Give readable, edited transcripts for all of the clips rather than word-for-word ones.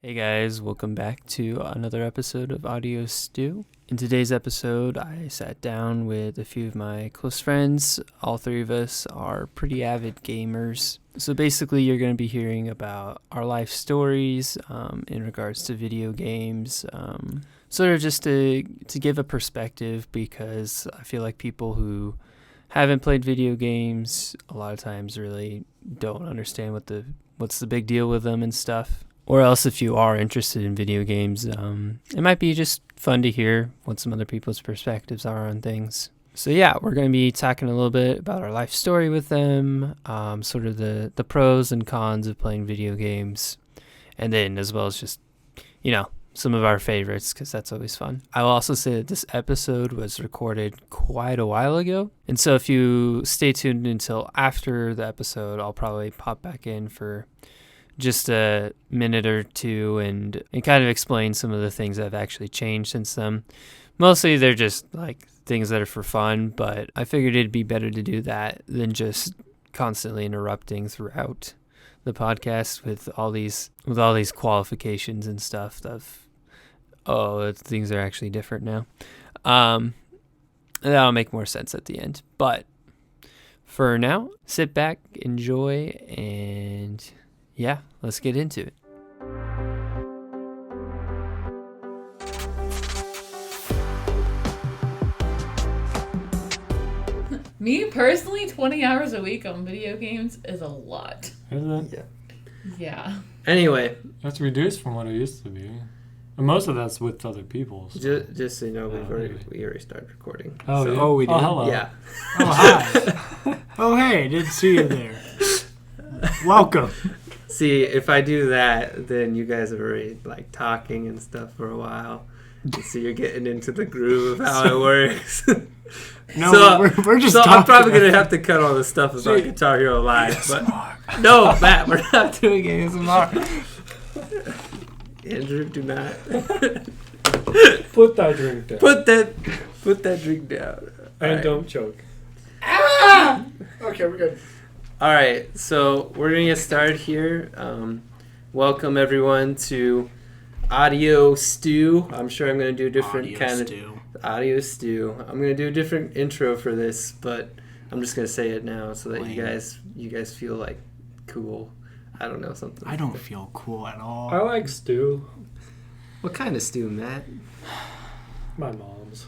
Hey guys, welcome back to another episode of Audio Stew. In today's episode, I sat down with a few of my close friends. All three of us are pretty avid gamers. So basically, you're going to be hearing about our life stories in regards to video games. Sort of just to give a perspective, because I feel like people who haven't played video games a lot of times really don't understand what's the big deal with them and stuff. Or else if you are interested in video games, it might be just fun to hear what some other people's perspectives are on things. So yeah, we're going to be talking a little bit about our life story with them, sort of the pros and cons of playing video games, and then as well as just, some of our favorites, because that's always fun. I will also say that this episode was recorded quite a while ago, and so if you stay tuned until after the episode, I'll probably pop back in for just a minute or two and kind of explain some of the things that have actually changed since then. Mostly they're just like things that are for fun, but I figured it'd be better to do that than just constantly interrupting throughout the podcast with all these qualifications and stuff of, things are actually different now. That'll make more sense at the end. But for now, sit back, enjoy, and yeah, let's get into it. Me personally, 20 hours a week on video games is a lot. Is it? Yeah. Yeah. Anyway, That's reduced from what it used to be. And most of that's with other people. So. just so you know, we maybe. already started recording. Oh, so, yeah? Oh, we did? Hello. Yeah. Oh, hi. Oh, hey, didn't see you there. Welcome. See, if I do that, then you guys are already like talking and stuff for a while. So you're getting into the groove of how it works. No, so, we're just so talking. I'm probably going to have to cut all the stuff about Guitar Hero Live. But no, Matt, we're not doing ASMR. Andrew, do not. Put that drink down. Put that drink down. And right. don't choke. Ah! Okay, we're good. All right, so we're going to get started here. Welcome, everyone, to Audio Stew. I'm sure I'm going to do a different Audio Stew. I'm going to do a different intro for this, but I'm just going to say it now so that you guys feel like cool. I don't know, something. I don't feel cool at all. I like stew. What kind of stew, Matt? My mom's.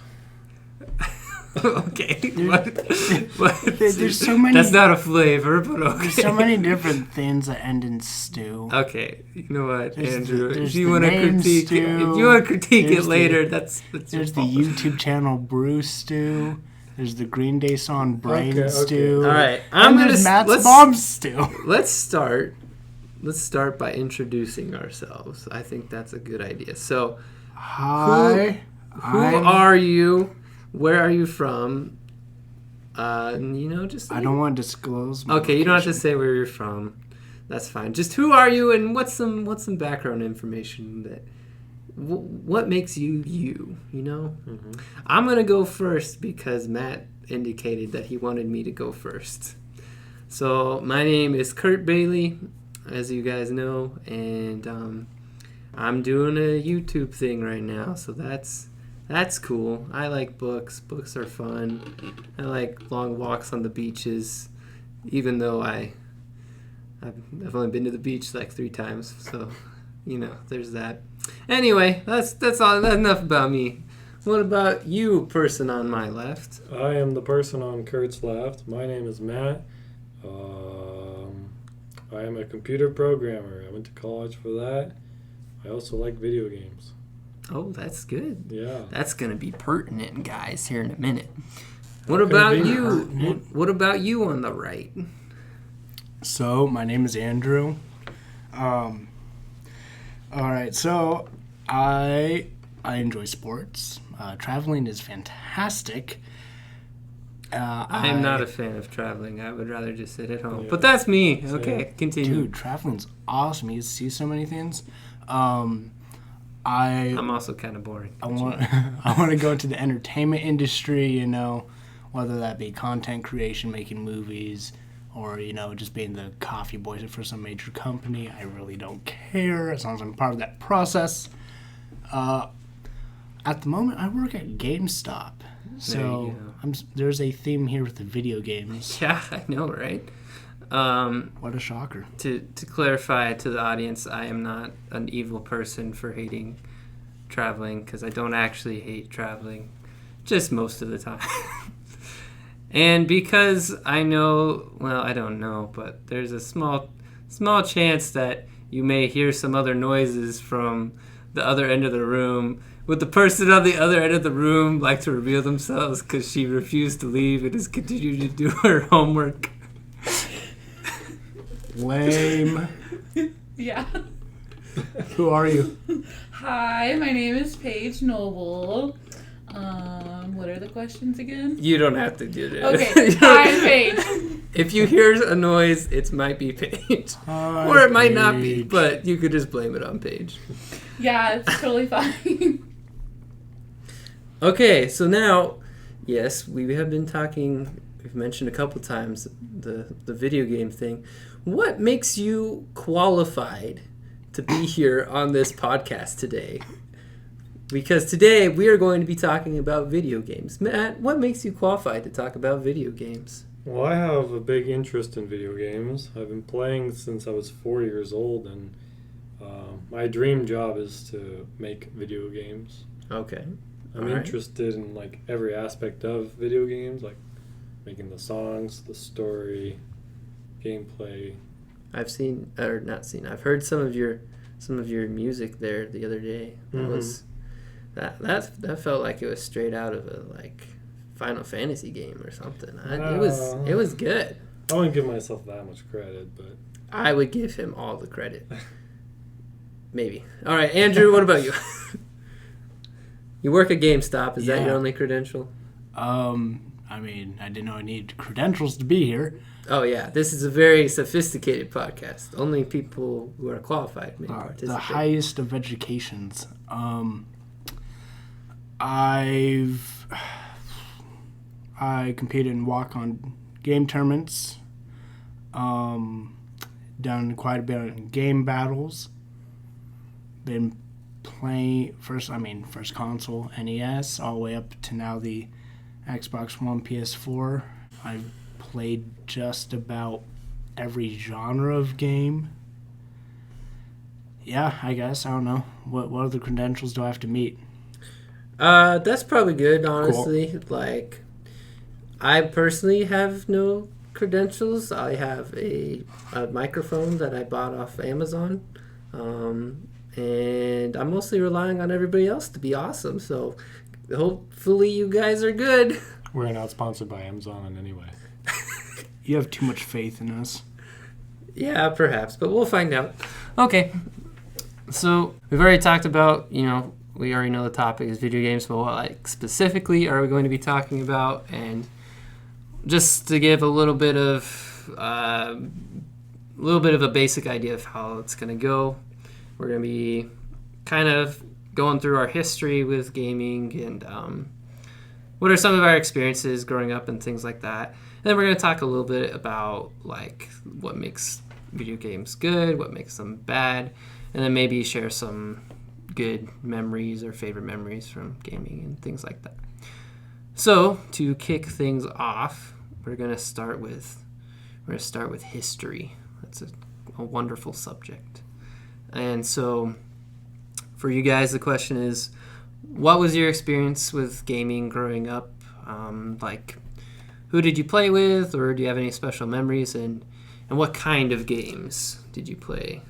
Okay. There's so many. That's not a flavor, but okay. There's so many different things that end in stew. Okay, you know what, Andrew? There's If you want to critique it later, that's There's the YouTube channel Brew Stew. There's the Green Day song Brain Stew. All right, There's Matt's Mom's Stew. Let's start by introducing ourselves. I think that's a good idea. So, hi. Who are you? Where are you from? Just... I don't want to disclose my Okay, you don't have to location. say where you're from. That's fine. Just who are you and what's some background information that... what makes you, you know? Mm-hmm. I'm going to go first because Matt indicated that he wanted me to go first. So, my name is Kurt Bailey, as you guys know, and I'm doing a YouTube thing right now, so that's cool. I like books. Books are fun. I like long walks on the beaches, even though I've only been to the beach like 3 times. So, there's that. Anyway, that's all. That's enough about me. What about you, person on my left? I am the person on Kurt's left. My name is Matt. I am a computer programmer. I went to college for that. I also like video games. Oh, that's good. Yeah. That's going to be pertinent, guys, here in a minute. What about you? What about you on the right? So, my name is Andrew. All right, so I enjoy sports. Traveling is fantastic. I am not a fan of traveling. I would rather just sit at home. Yeah. But that's me. Same. Okay, continue. Dude, traveling's awesome. You get to see so many things. I'm also kind of boring. I want to go into the entertainment industry, whether that be content creation, making movies, or, just being the coffee boy for some major company. I really don't care as long as I'm part of that process. At the moment, I work at GameStop. So there's a theme here with the video games. Yeah, I know, right? What a shocker. To clarify to the audience, I am not an evil person for hating traveling, because I don't actually hate traveling, just most of the time. And because I know, well, I don't know, but there's a small chance that you may hear some other noises from the other end of the room. Would the person on the other end of the room like to reveal themselves because she refused to leave and has continued to do her homework? Lame. Yeah. Who are you? Hi, my name is Paige Noble. What are the questions again? You don't have to do that. Okay, hi, I'm Paige. If you hear a noise, it might be Paige. Hi, or it might not be, Paige. but you could just blame it on Paige. Yeah, it's totally fine. Okay, so now, yes, we have been talking, we've mentioned a couple times the video game thing. What makes you qualified to be here on this podcast today? Because today we are going to be talking about video games. Matt, what makes you qualified to talk about video games? Well, I have a big interest in video games. I've been playing since I was 4 years old, and my dream job is to make video games. Okay. I'm interested in like every aspect of video games, like making the songs, the story, gameplay. I've heard some of your music there the other day. That felt like it was straight out of a like Final Fantasy game or something. It was good. I wouldn't give myself that much credit, but I would give him all the credit. Maybe. All right, Andrew, what about you? You work at GameStop. Is that your only credential? I mean, I didn't know I needed credentials to be here. Oh, yeah. This is a very sophisticated podcast. Only people who are qualified may participate. The highest of educations. I competed in walk-on game tournaments. Done quite a bit in game battles. Been playing first console NES all the way up to now the Xbox One, PS4. I've played just about every genre of game. Yeah, I guess. I don't know. What other credentials do I have to meet? That's probably good, honestly. Cool. Like, I personally have no credentials. I have a microphone that I bought off Amazon. And I'm mostly relying on everybody else to be awesome. So hopefully you guys are good. We're not sponsored by Amazon in any way. You have too much faith in us. Yeah, perhaps, but we'll find out. Okay. So we've already talked about, we already know the topic is video games, but what specifically are we going to be talking about? And just to give a little bit of a basic idea of how it's going to go. We're going to be kind of going through our history with gaming and what are some of our experiences growing up and things like that. And then we're going to talk a little bit about like what makes video games good, what makes them bad, and then maybe share some good memories or favorite memories from gaming and things like that. So to kick things off, we're going to start with history. That's a wonderful subject. And so for you guys, the question is, what was your experience with gaming growing up? Like, who did you play with, or do you have any special memories? And what kind of games did you play?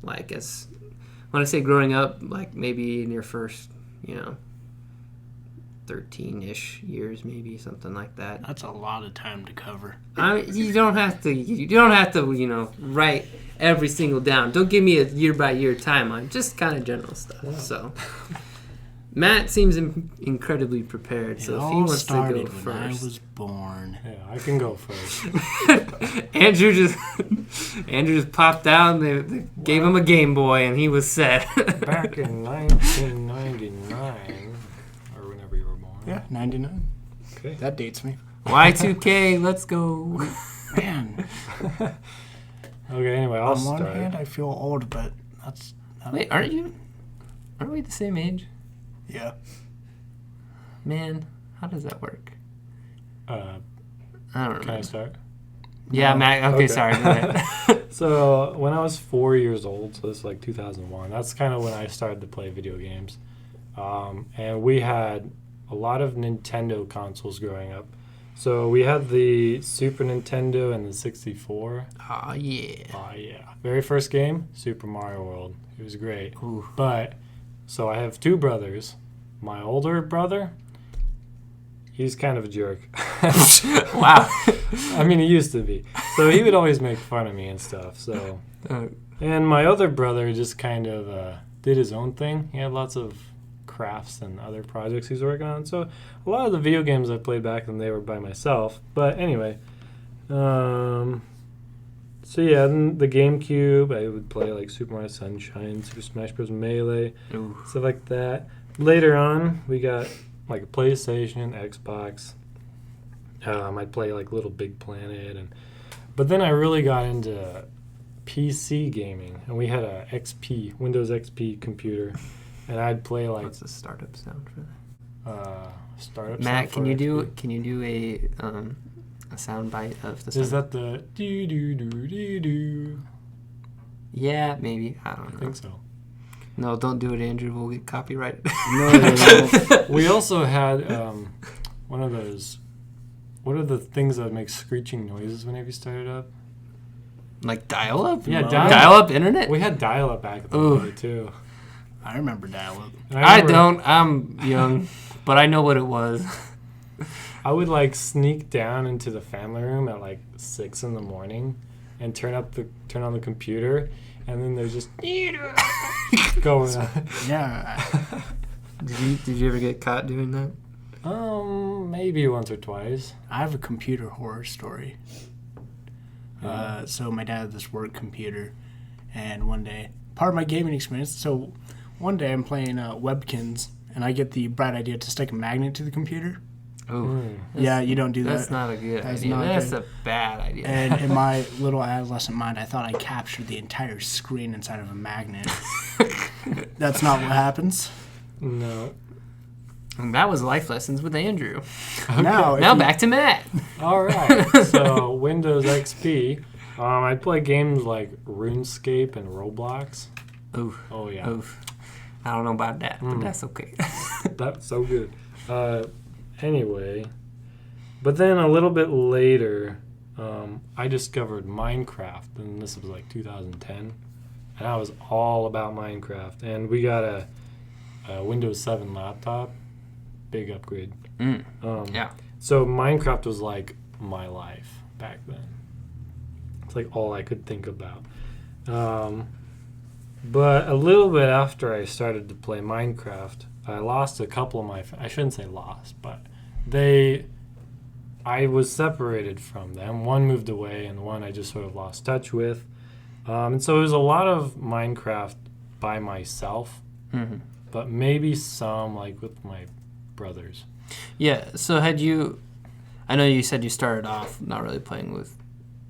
Like, when I say growing up, like maybe in your first, 13-ish years, maybe something like that. That's a lot of time to cover. You don't have to, write every single down. Don't give me a year-by-year timeline. Just kind of general stuff. Yeah. So, Matt seems incredibly prepared. So if he wants to go first, when I was born. Yeah, I can go first. Andrew just popped out. And they gave him a Game Boy, and he was set. Back in 1999, or whenever you were born. Yeah, 99. Okay. That dates me. Y2K, let's go. Man, Okay, anyway, I'll on one start. hand, I feel old, but that's... Wait, aren't we the same age? Yeah. Man, how does that work? Uh, I don't can know. I start? Yeah, No. Mac. Okay, Okay. sorry. Go ahead. So when I was 4 years old, so this is like 2001, that's kind of when I started to play video games. And we had a lot of Nintendo consoles growing up. So we had the Super Nintendo and the 64. Oh, yeah. Oh, yeah. Very first game, Super Mario World. It was great. Ooh. But, so I have two brothers. My older brother, he's kind of a jerk. Wow. I mean, he used to be. So he would always make fun of me and stuff. So, and my other brother just kind of did his own thing. He had lots of crafts and other projects he was working on. So a lot of the video games I played back then, they were by myself. But anyway, so yeah, then the GameCube, I would play like Super Mario Sunshine, Super Smash Bros. Melee, Ooh. stuff like that. Later on, we got like a PlayStation, Xbox. I'd play like Little Big Planet, but then I really got into PC gaming, and we had a Windows XP computer, and I'd play like What's the startup sound for that? startup. Matt, software XP. can you do a sound bite of the? Is sound? that the do do do do do? Yeah, maybe. I don't I know. think so. No, don't do it, Andrew. We'll get copyrighted. No, we also had one of those. What are the things that make screeching noises whenever you start it up? Like dial-up? Yeah, dial-up internet? We had dial-up back in the Ooh. day too. I remember dial-up. And I remember don't. I'm young, but I know what it was. I would like sneak down into the family room at like 6 in the morning and turn on the computer, and then there's just going on. Yeah. Did you ever get caught doing that? Maybe once or twice. I have a computer horror story. So my dad had this work computer, and one day, part of my gaming experience, so one day I'm playing Webkins, and I get the bright idea to stick a magnet to the computer. Oh, Yeah, you don't do that's that. not a good That's idea. not That's good. a bad idea. And in my little adolescent mind, I thought I captured the entire screen inside of a magnet. That's not what happens. No. And that was life lessons with Andrew. Now, Now back to Matt. All right. So Windows XP. I'd play games like RuneScape and Roblox. Ooh. Oh yeah, Oof. I don't know about that, but that's okay. that's so good. Anyway, but then a little bit later, I discovered Minecraft, and this was like 2010, and I was all about Minecraft. And we got a Windows 7 laptop, big upgrade. Yeah. So Minecraft was like my life back then. It's like all I could think about. But a little bit after I started to play Minecraft, I lost a couple of I shouldn't say lost, but I was separated from them. One moved away, and one I just sort of lost touch with. And so it was a lot of Minecraft by myself, but maybe some like with my brothers. Yeah, so I know you said you started off not really playing with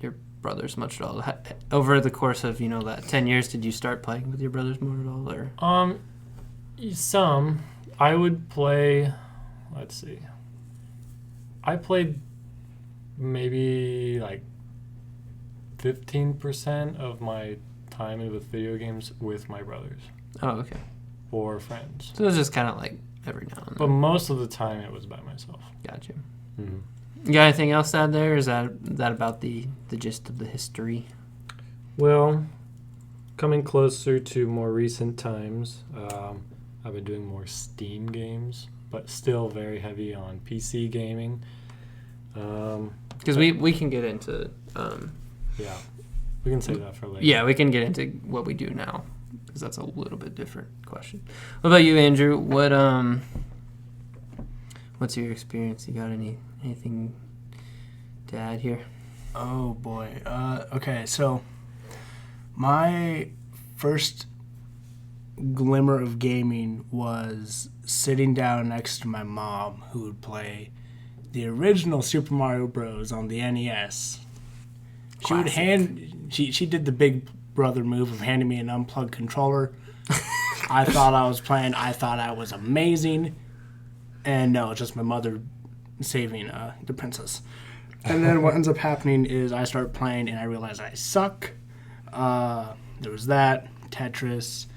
your brothers much at all. Over the course of, that 10 years, did you start playing with your brothers more at all? Or? Some. I would play, let's see. I played maybe like 15% of my time with video games with my brothers. Oh, okay. Or friends. So it was just kind of like every now and But then. most of the time it was by myself. Gotcha. Mm-hmm. You got anything else to add there? Or is that about the gist of the history? Well, coming closer to more recent times, I've been doing more Steam games, but still very heavy on PC gaming. Because we can get into... Yeah, we can save that for later. Yeah, we can get into what we do now, because that's a little bit different question. What about you, Andrew? What's your experience? You got anything to add here? Oh boy. Okay, so my first glimmer of gaming was sitting down next to my mom, who would play the original Super Mario Bros. On the NES. She would Classic. She did the big brother move of handing me an unplugged controller. I thought I was playing. I thought I was amazing, and no, it's just my mother saving the princess. And then what ends up happening is I start playing and I realize I suck. There was that Tetris.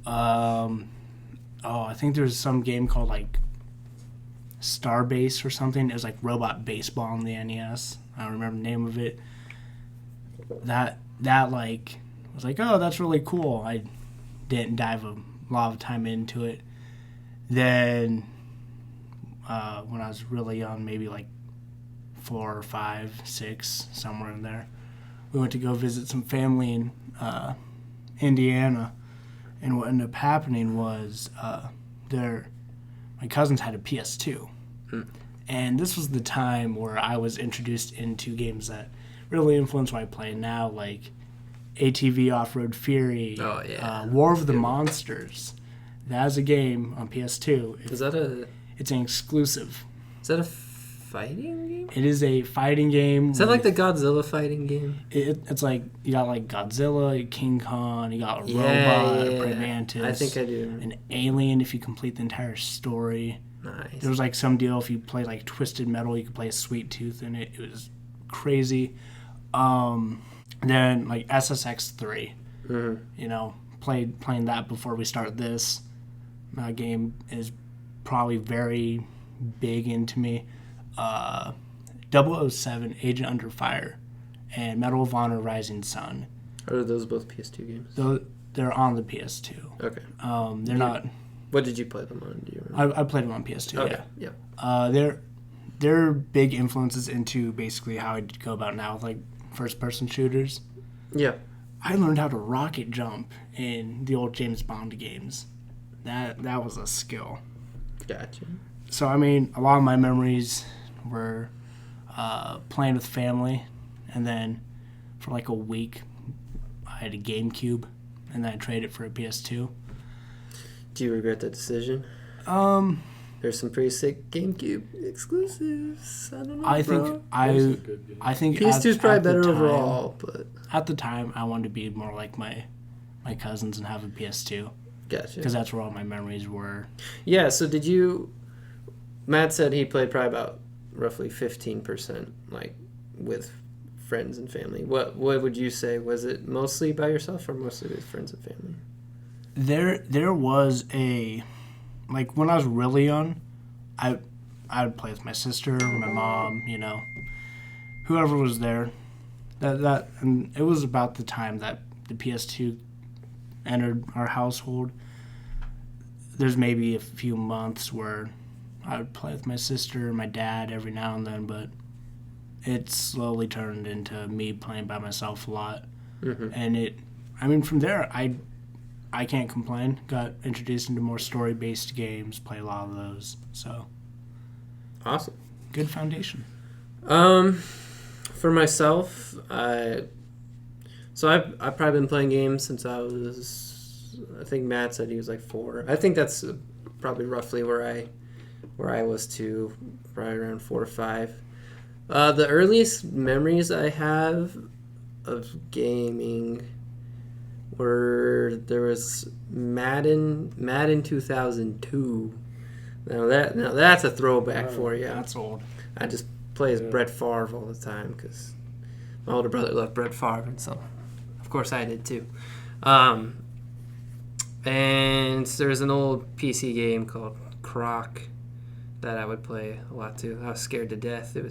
I think there was some game called like Starbase or something. It was like robot baseball on the NES. I don't remember the name of it. That like was like, oh, that's really cool. I didn't dive a lot of time into it. Then when I was really young, maybe like 4 or 5, 6, somewhere in there, we went to go visit some family in Indiana, and what ended up happening was my cousins had a PS2, and this was the time where I was introduced into games that really influenced what I play now, like ATV Off-Road Fury, War of the Monsters. That is a game on PS2. It's an exclusive. Is that a fighting game? It is a fighting game. Is that like the Godzilla fighting game? It's like you got like Godzilla, King Kong, you got a robot, a praying mantis. I think I do. An alien if you complete the entire story. Nice. There was like some deal if you play like Twisted Metal, you could play a Sweet Tooth in it. It was crazy. Then like SSX3. You know, playing that before we start this. That game is probably very big into me. 007 Agent Under Fire and Medal of Honor Rising Sun. Are those both PS2 games? They're on the PS2. Okay. They're not. What did you play them on? Do you remember? I played them on PS2. Okay. Yeah. They're big influences into basically how I go about now with like first person shooters. Yeah. I learned how to rocket jump in the old James Bond games. That was a skill. Gotcha. So I mean, a lot of my memories were playing with family, and then for like a week I had a GameCube, and then I traded it for a PS2. Do you regret that decision? There's some pretty sick GameCube exclusives. I don't know. I think PS2 is probably better time, overall, but at the time I wanted to be more like my cousins and have a PS2. Gotcha. Because that's where all my memories were. Yeah. So did you? Matt said he played probably about roughly 15%, like with friends and family. What would you say? Was it mostly by yourself or mostly with friends and family? There was a, like when I was really young, I would play with my sister, my mom, you know, whoever was there. And it was about the time that the PS2 entered our household. There's maybe a few months where I would play with my sister and my dad every now and then, but it slowly turned into me playing by myself a lot. And from there, I can't complain. Got introduced into more story-based games, play a lot of those. So, awesome. Good foundation. For myself, I've probably been playing games since I think Matt said he was like 4. I think that's probably roughly where I was too, probably around 4 or 5. The earliest memories I have of gaming were there was Madden 2002. Now that's a throwback for you. That's old. I just play as Brett Favre all the time because my older brother loved Brett Favre, and so of course I did too. And there's an old PC game called Croc that I would play a lot too. I was scared to death. There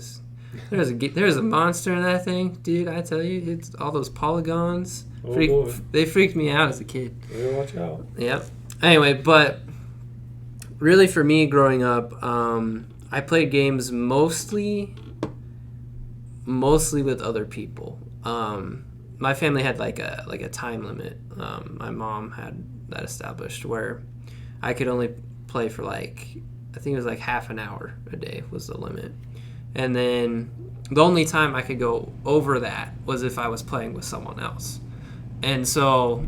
was a monster in that thing, dude. I tell you, it's all those polygons. Boy. They freaked me out as a kid. Better watch out. Yep. Anyway, but really for me growing up, I played games mostly with other people. My family had like a time limit. My mom had that established where I could only play for I think it was like half an hour a day was the limit. And then the only time I could go over that was if I was playing with someone else. And so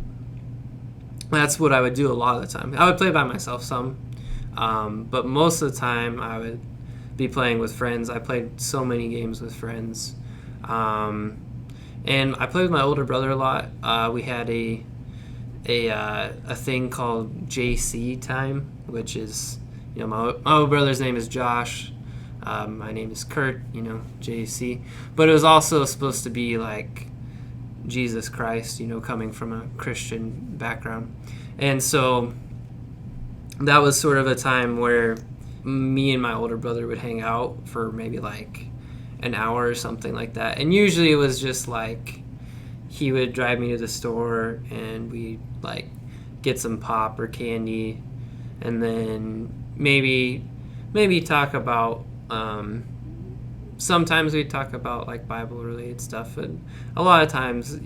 that's what I would do a lot of the time. I would play by myself some, but most of the time I would be playing with friends. I played so many games with friends. And I played with my older brother a lot. We had a thing called JC time, which is, my older brother's name is Josh. My name is Kurt, JC. But it was also supposed to be like Jesus Christ, coming from a Christian background. And so that was sort of a time where me and my older brother would hang out for maybe like an hour or something like that. And usually it was just like he would drive me to the store and we'd like get some pop or candy, and then maybe talk about sometimes we'd talk about like Bible related stuff. And a lot of times,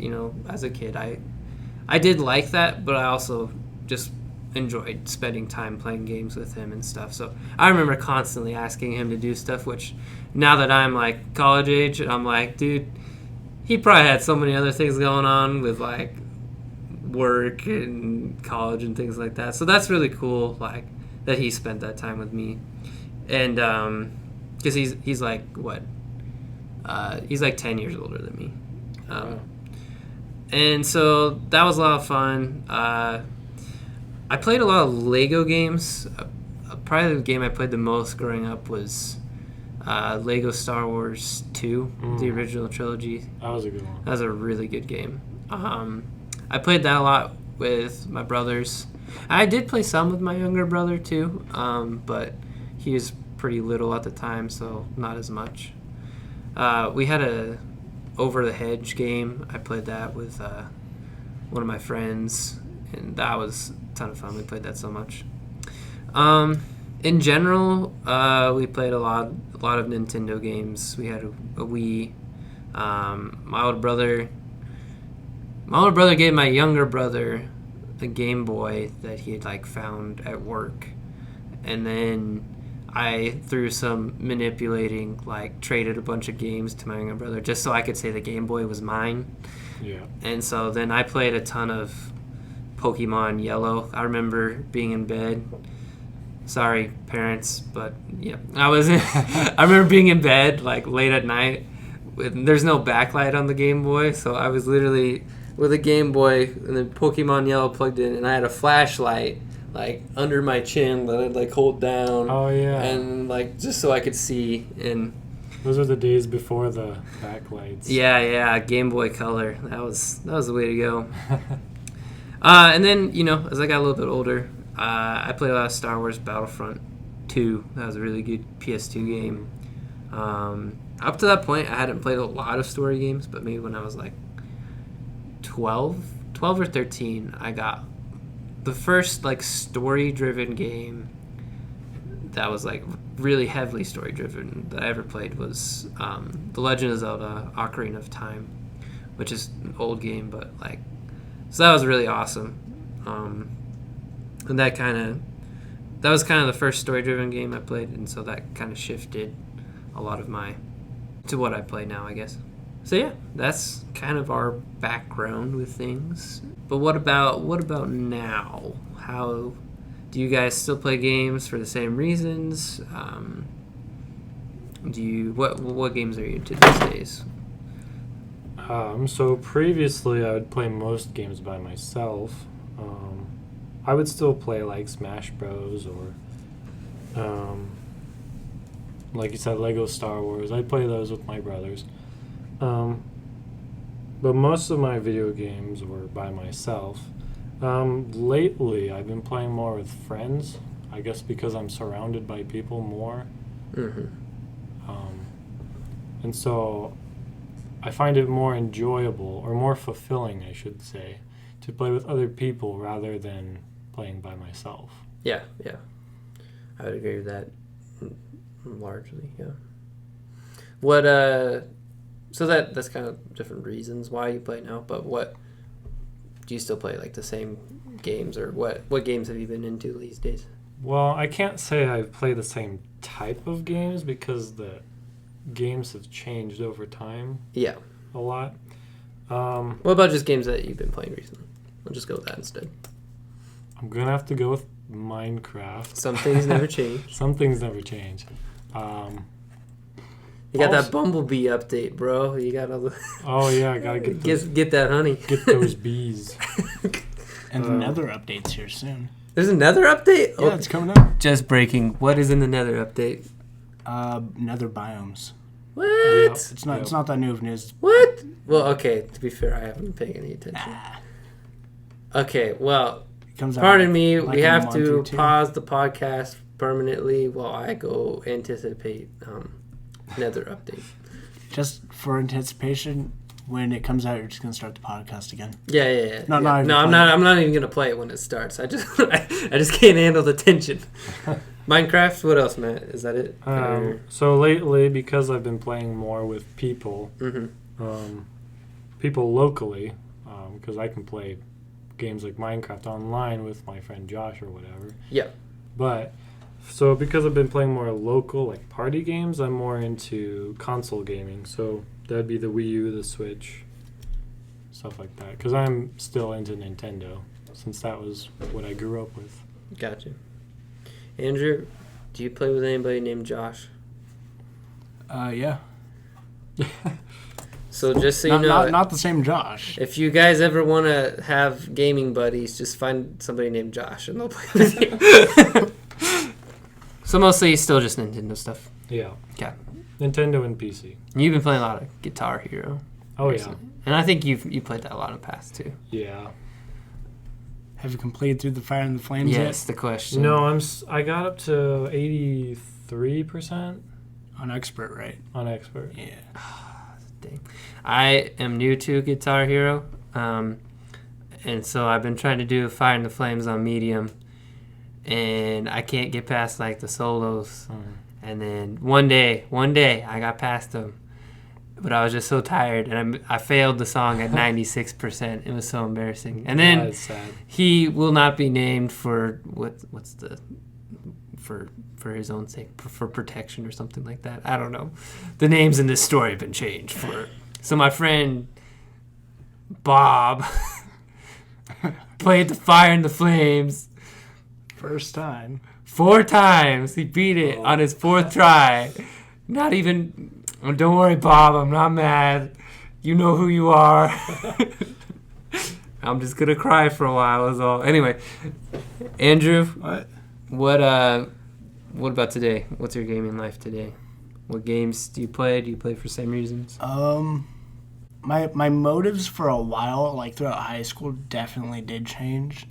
as a kid I did like that, but I also just enjoyed spending time playing games with him and stuff. So I remember constantly asking him to do stuff, which now that I'm like college age, I'm like, dude, he probably had so many other things going on with like work and college and things like that. So that's really cool, like that he spent that time with me. And because he's like what he's like 10 years older than me. And so that was a lot of fun. I played a lot of Lego games. Probably the game I played the most growing up was Lego Star Wars 2, the original trilogy. That was a good one. That was a really good game. I played that a lot with my brothers. I did play some with my younger brother too, but he was pretty little at the time, so not as much. We had a Over the Hedge game. I played that with one of my friends, and that was a ton of fun. We played that so much. In general, we played a lot of Nintendo games. We had a Wii. My older brother gave my younger brother a Game Boy that he had like found at work, and then I, through some manipulating, like traded a bunch of games to my younger brother just so I could say the Game Boy was mine. Yeah. And so then I played a ton of Pokemon Yellow. I remember being in bed. Sorry, parents, but yeah, I remember being in bed like late at night. There's no backlight on the Game Boy, so I was literally with a Game Boy and then Pokemon Yellow plugged in, and I had a flashlight like under my chin that I'd like hold down. Oh yeah. And like just so I could see. And those are the days before the backlights. Yeah, Game Boy Color. That was the way to go. And then as I got a little bit older, I played a lot of Star Wars Battlefront 2. That was a really good PS2 game. Up to that point, I hadn't played a lot of story games, but maybe when I was like 12 or 13, I got the first like story-driven game that was like really heavily story-driven that I ever played was The Legend of Zelda: Ocarina of Time, which is an old game, but like, so that was really awesome. And that was kind of the first story-driven game I played, and so that kind of shifted a lot of to what I play now, I guess. So yeah, that's kind of our background with things. But what about now? How do you guys still play games for the same reasons? What games are you into these days? So previously I would play most games by myself. I would still play like Smash Bros. Or like you said, Lego Star Wars. I'd play those with my brothers. But most of my video games were by myself. Lately, I've been playing more with friends, I guess because I'm surrounded by people more. Mm-hmm. And so I find it more enjoyable, or more fulfilling, I should say, to play with other people rather than playing by myself. Yeah. I would agree with that largely, yeah. What, so that's kind of different reasons why you play now, but what, do you still play like the same games, or what games have you been into these days? Well, I can't say I've played the same type of games because the games have changed over time. Yeah. A lot. What about just games that you've been playing recently? We'll just go with that instead. I'm going to have to go with Minecraft. Some things never change. Some things never change. You got that Bumblebee update, bro. You got all the... Oh, yeah, I gotta get that honey. Get those bees. And the Nether update's here soon. There's another update? Yeah, it's coming up. Just breaking. What is in the Nether update? Nether biomes. What? Yep. It's not that new of news. What? Well, okay, to be fair, I haven't been paying any attention. Okay, well, pardon me. We have to pause the podcast permanently while I go anticipate Nether update. Just for anticipation, when it comes out, you're just gonna start the podcast again. Yeah. No, I'm not even gonna play it when it starts. I just can't handle the tension. Minecraft. What else, Matt? Is that it? So lately, because I've been playing more with people, people locally, because I can play games like Minecraft online with my friend Josh or whatever. Yeah. But so because I've been playing more local, like party games, I'm more into console gaming. So that'd be the Wii U, the Switch, stuff like that. Because I'm still into Nintendo, since that was what I grew up with. Gotcha. Andrew, do you play with anybody named Josh? Yeah. So just so you know, not the same Josh. if you guys ever want to have gaming buddies, just find somebody named Josh and they'll play with you. So mostly still just Nintendo stuff. Yeah. Okay. Nintendo and PC. You've been playing a lot of Guitar Hero. Oh, recently. Yeah. And I think you played that a lot in the past, too. Yeah. Have you completed through the Fire and the Flames yet? Yes, the question. No, I got up to 83% On expert, right? on expert. Yeah. Dang. I am new to Guitar Hero, and so I've been trying to do Fire and the Flames on medium, and I can't get past like the solos. And then one day I got past them, but I was just so tired, and I failed the song at 96%. It was so embarrassing. And then That's sad. he will not be named for for his own sake, for protection or something like that. I don't know. The names in this story have been changed so my friend Bob played the Fire and the Flames First time. 4 times. He beat it on his 4th try. Not even. Don't worry, Bob. I'm not mad. You know who you are. I'm just gonna cry for a while. Is all. Anyway, Andrew. What about today? What's your gaming life today? What games do you play? Do you play for the same reasons? My motives for a while, like throughout high school, definitely did change.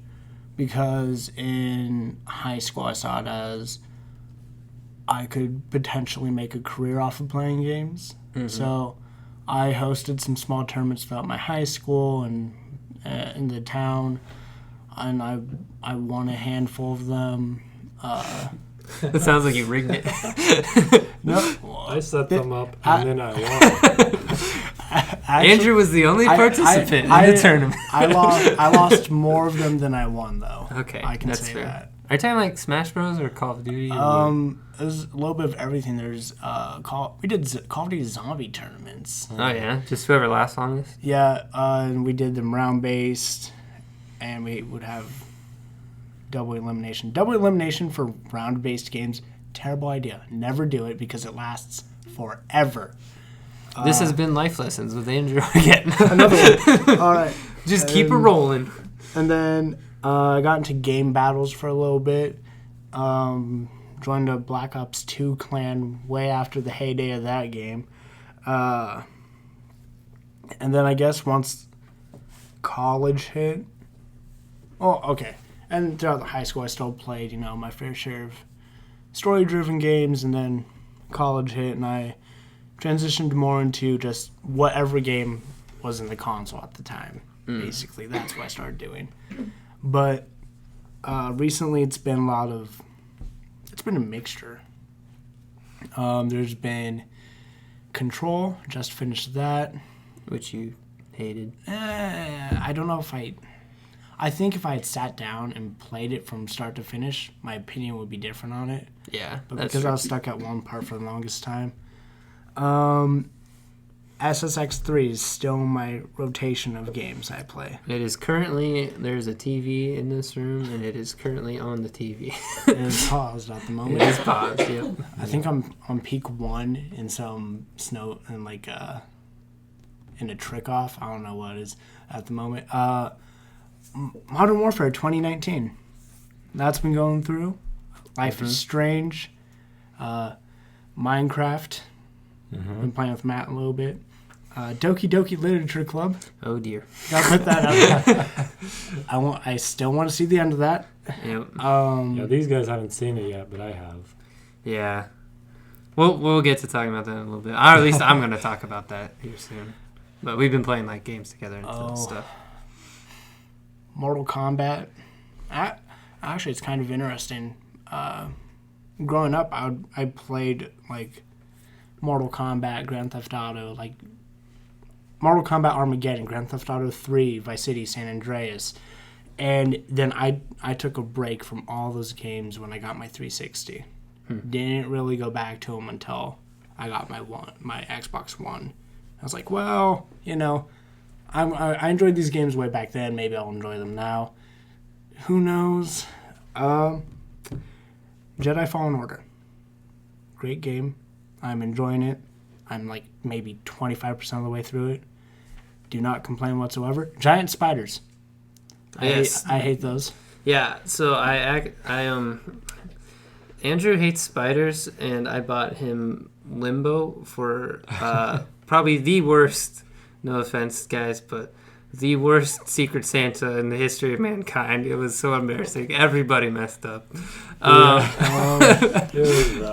Because in high school, I saw it as I could potentially make a career off of playing games. Mm-hmm. So I hosted some small tournaments throughout my high school and in the town, and I won a handful of them. That sounds like you rigged it. No, I set them up and then I won. Actually, Andrew was the only participant in the tournament. I lost more of them than I won, though. Okay, I can that's say fair. that. Are you talking like Smash Bros. Or Call of Duty? There's a little bit of everything. There's we did Call of Duty zombie tournaments. Oh yeah, just whoever lasts longest. Yeah, and we did them round based, and we would have double elimination. Double elimination for round based games. Terrible idea. Never do it because it lasts forever. This has been Life Lessons with Andrew again. Another one. All right. Just keep it rolling. And then I got into game battles for a little bit. Joined a Black Ops 2 clan way after the heyday of that game. And then I guess once college hit... Oh, okay. And throughout the high school, I still played, my fair share of story-driven games. And then college hit, and I transitioned more into just whatever game was in the console at the time. Basically, that's what I started doing. But recently, it's been a mixture. There's been Control, just finished that. Which you hated. I don't know if I think if I had sat down and played it from start to finish, my opinion would be different on it. Yeah, but because I was stuck at one part for the longest time. SSX3 is still my rotation of games I play. It is currently, there's a TV in this room, and it is currently on the TV. It's paused at the moment. It is paused, yep. I think I'm on peak 1 in some snow and like in a trick off. I don't know what it is at the moment. Modern Warfare 2019. That's been going through. Life is Strange. Minecraft. Been playing with Matt a little bit. Doki Doki Literature Club. Oh dear. Gotta put that out there. I still want to see the end of that. Yep. Yeah, these guys haven't seen it yet, but I have. Yeah. We'll get to talking about that in a little bit. Or at least I'm going to talk about that here soon. But we've been playing like games together and stuff. Mortal Kombat. Actually, it's kind of interesting. Growing up, I played like Mortal Kombat, Grand Theft Auto, like Mortal Kombat Armageddon, Grand Theft Auto 3, Vice City, San Andreas. And then I took a break from all those games when I got my 360. Didn't really go back to them until I got my Xbox One. I was like, well, you know, I enjoyed these games way back then. Maybe I'll enjoy them now. Who knows? Jedi Fallen Order. Great game. I'm enjoying it. I'm like maybe 25% of the way through it. Do not complain whatsoever. Giant spiders. Yes. I hate those. Yeah, so Andrew hates spiders, and I bought him Limbo for probably the worst, no offense, guys, but the worst Secret Santa in the history of mankind. It was so embarrassing. Everybody messed up.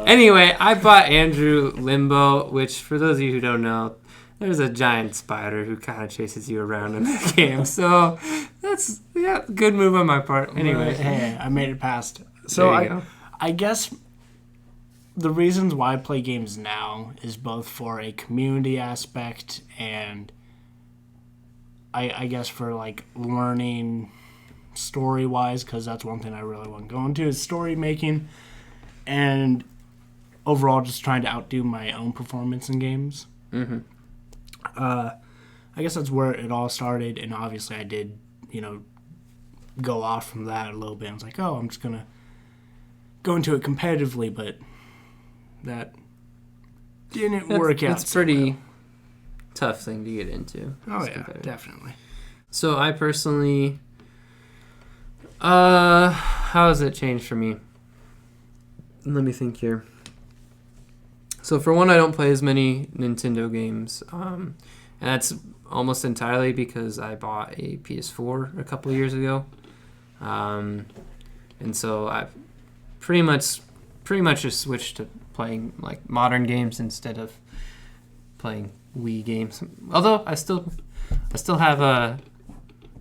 Anyway, I bought Andrew Limbo, which, for those of you who don't know, there's a giant spider who kind of chases you around in the game. So that's, good move on my part. Anyway. Hey, I made it past. So I guess the reasons why I play games now is both for a community aspect and I guess for like learning story-wise, because that's one thing I really want to go into is story making, and overall just trying to outdo my own performance in games. I guess that's where it all started, and obviously I did, go off from that a little bit. I was like, oh, I'm just going to go into it competitively, but that didn't work out. It's pretty tough thing to get into. Oh, yeah, definitely. So I personally, how has it changed for me? Let me think here. So for one, I don't play as many Nintendo games, and that's almost entirely because I bought a PS4 a couple years ago, and so I've pretty much just switched to playing like modern games instead of playing Wii games. Although I still have a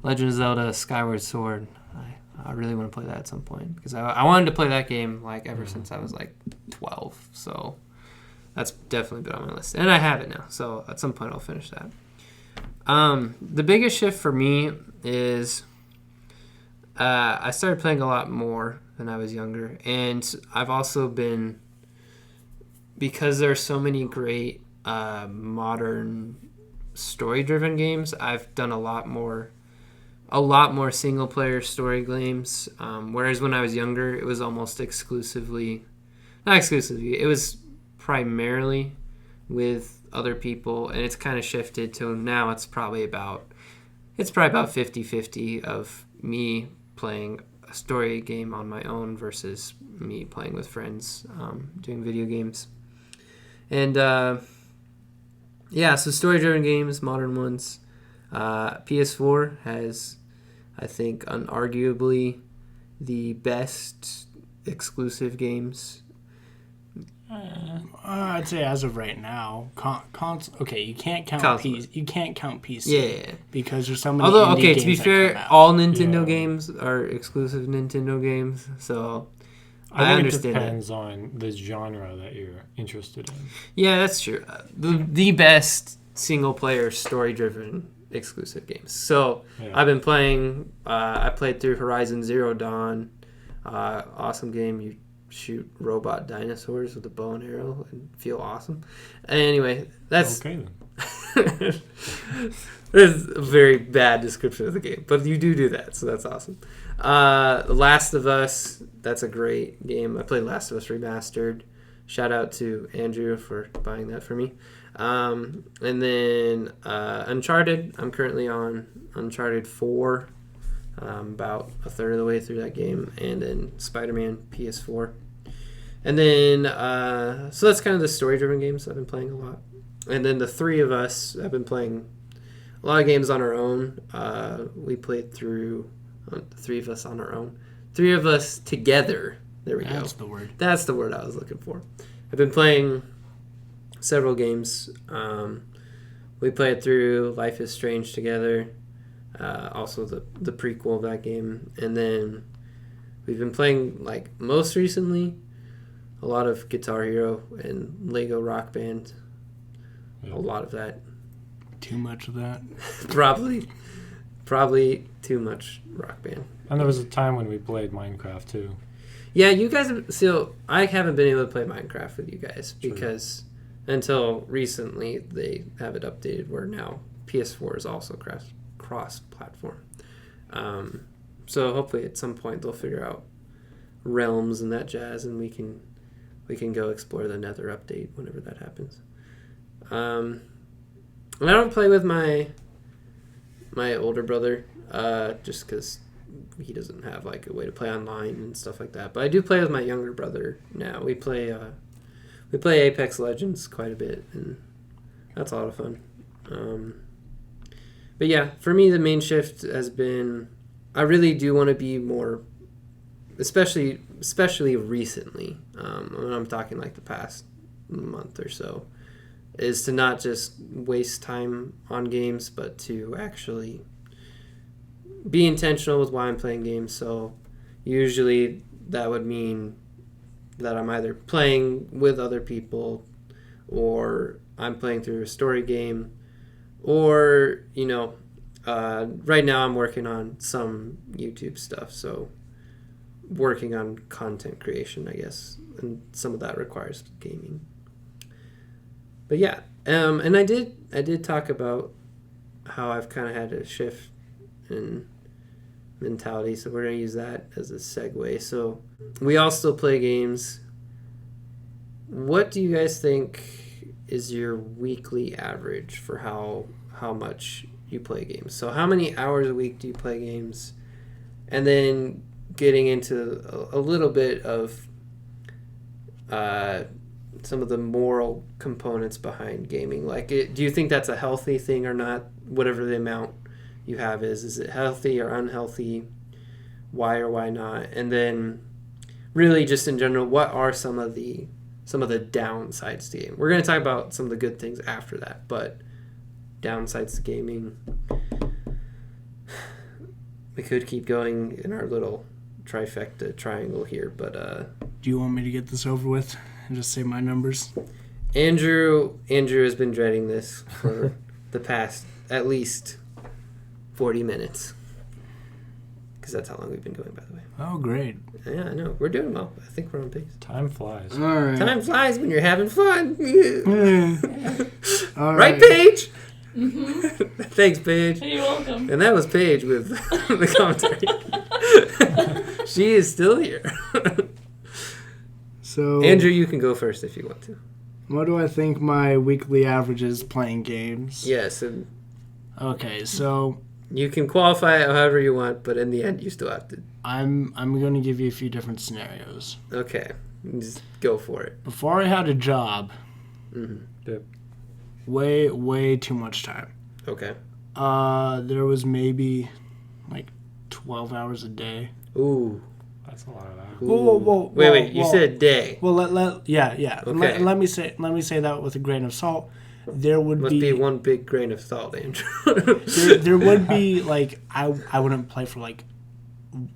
Legend of Zelda Skyward Sword. I really want to play that at some point because I wanted to play that game like ever since I was like 12. So that's definitely been on my list, and I have it now. So at some point I'll finish that. The biggest shift for me is I started playing a lot more when I was younger, and I've also been, because there are so many great modern story-driven games, I've done a lot more single-player story games, whereas when I was younger, it was almost not exclusively, it was primarily with other people, and it's kind of shifted to now it's probably about 50-50 of me playing a story game on my own versus me playing with friends, doing video games. And so story-driven games, modern ones. PS4 has, I think, unarguably the best exclusive games. I'd say as of right now, okay, you can't count PC. You can't count PC. Yeah. Because there's so many. Although, indie okay, games to be that fair, come out. all Nintendo games are exclusive Nintendo games, so I understand. It depends on the genre that you're interested in. Yeah, that's true. The best single-player story-driven exclusive games. So I've been playing. I played through Horizon Zero Dawn. Awesome game. You shoot robot dinosaurs with a bow and arrow and feel awesome. Anyway, that's okay then. That's a very bad description of the game, but you do that, so that's awesome. Last of Us, that's a great game. I played Last of Us Remastered. Shout out to Andrew for buying that for me. And then Uncharted. I'm currently on Uncharted 4. About a third of the way through that game. And then Spider-Man PS4. And then, so that's kind of the story-driven games I've been playing a lot. And then the three of us have been playing a lot of games on our own. We played through the three of us on our own. Three of us together. There we go. That's the word. That's the word I was looking for. I've been playing several games. We played through Life is Strange together. Also the prequel of that game. And then we've been playing, like, most recently, a lot of Guitar Hero and Lego Rock Band. A lot of that. Too much of that. Probably too much Rock Band. And there was a time when we played Minecraft too. Yeah, you guys. So I haven't been able to play Minecraft with you guys because until recently they have it updated where now PS4 is also cross-platform. So hopefully at some point they'll figure out realms and that jazz, and we can go explore the Nether update whenever that happens. And I don't play with my older brother just because he doesn't have like a way to play online and stuff like that. But I do play with my younger brother now. We play Apex Legends quite a bit, and that's a lot of fun. But yeah, for me the main shift has been I really do want to be more, especially recently. When I'm talking like the past month or so, is to not just waste time on games, but to actually be intentional with why I'm playing games. So usually that would mean that I'm either playing with other people or I'm playing through a story game or, right now I'm working on some YouTube stuff. So working on content creation, I guess, and some of that requires gaming. But yeah, and I did talk about how I've kind of had a shift in mentality, so we're going to use that as a segue. So we all still play games. What do you guys think is your weekly average for how much you play games? So how many hours a week do you play games? And then getting into a little bit of some of the moral components behind gaming. Like, do you think that's a healthy thing or not? Whatever the amount you have is it healthy or unhealthy? Why or why not? And then really just in general, what are some of the downsides to gaming? We're going to talk about some of the good things after that, but downsides to gaming. We could keep going in our little trifecta triangle here, but Do you want me to get this over with and just say my numbers? Andrew has been dreading this for the past at least 40 minutes. Because that's how long we've been going, by the way. Oh, great. Yeah, I know. We're doing well. I think we're on pace. Time flies. All right. Time flies when you're having fun. All Right, right. Paige? Mm-hmm. Thanks, Paige. You're welcome. And that was Paige with the commentary. She is still here. So, Andrew, you can go first if you want to. what do I think my weekly average is playing games? Yes, and Okay, so you can qualify it however you want, but in the end, you still have to. I'm going to give you a few different scenarios. Okay, just go for it. Before I had a job, Mm-hmm. Yep. way too much time. Okay. There was maybe like 12 hours a day. Ooh. That's a lot of that. Whoa, Wait. You whoa. said day. Well, yeah. Okay. Let me say that with a grain of salt. There would Must be one big grain of salt, Andrew. there would be like I wouldn't play for like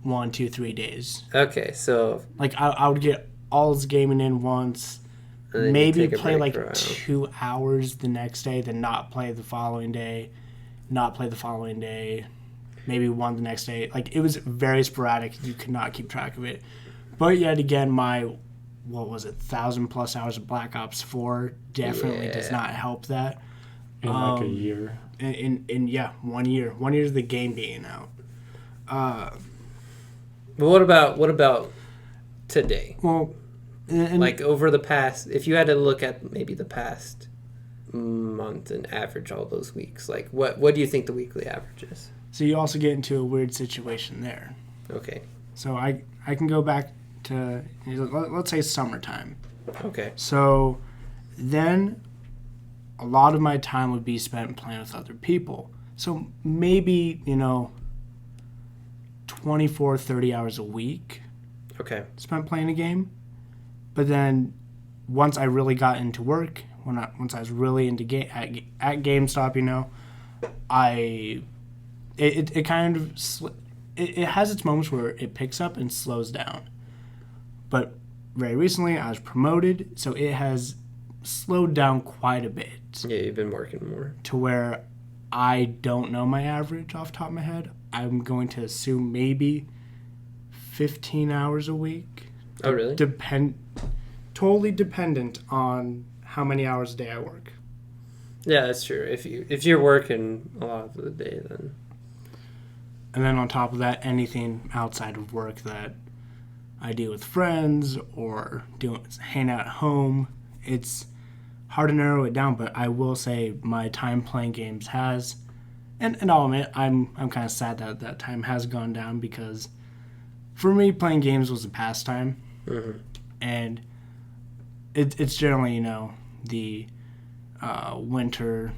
1, 2, 3 days. Okay, so Like I would get all his gaming in once, and then you maybe take a play break like for a while. 2 hours the next day, then not play the following day, maybe 1 the next day. Like it was very sporadic. You could not keep track of it. But yet again, my 1,000+ hours of Black Ops 4 definitely does Yeah. not help that. In like a year. In 1 year. 1 year is the game being out. But what about today? Well, like over the past, if you had to look at maybe the past month and average all those weeks, like what do you think the weekly average is? So you also get into a weird situation there. Okay. So I can go back to, let's say, summertime. Okay. So then a lot of my time would be spent playing with other people. So maybe, 24, 30 hours a week Okay. spent playing a game. But then once I really got into work, once I was really into at GameStop, it kind of it has its moments where it picks up and slows down. But very recently I was promoted, so it has slowed down quite a bit. Yeah, you've been working more. To where I don't know my average off the top of my head. I'm going to assume maybe 15 hours a week. Oh, really? Totally dependent on how many hours a day I work. Yeah, that's true. If you're working a lot of the day, then. And then on top of that, anything outside of work that I do with friends or hang out at home, it's hard to narrow it down. But I will say my time playing games has, and I'll admit I'm kind of sad that time has gone down, because for me playing games was a pastime, and it's generally the winter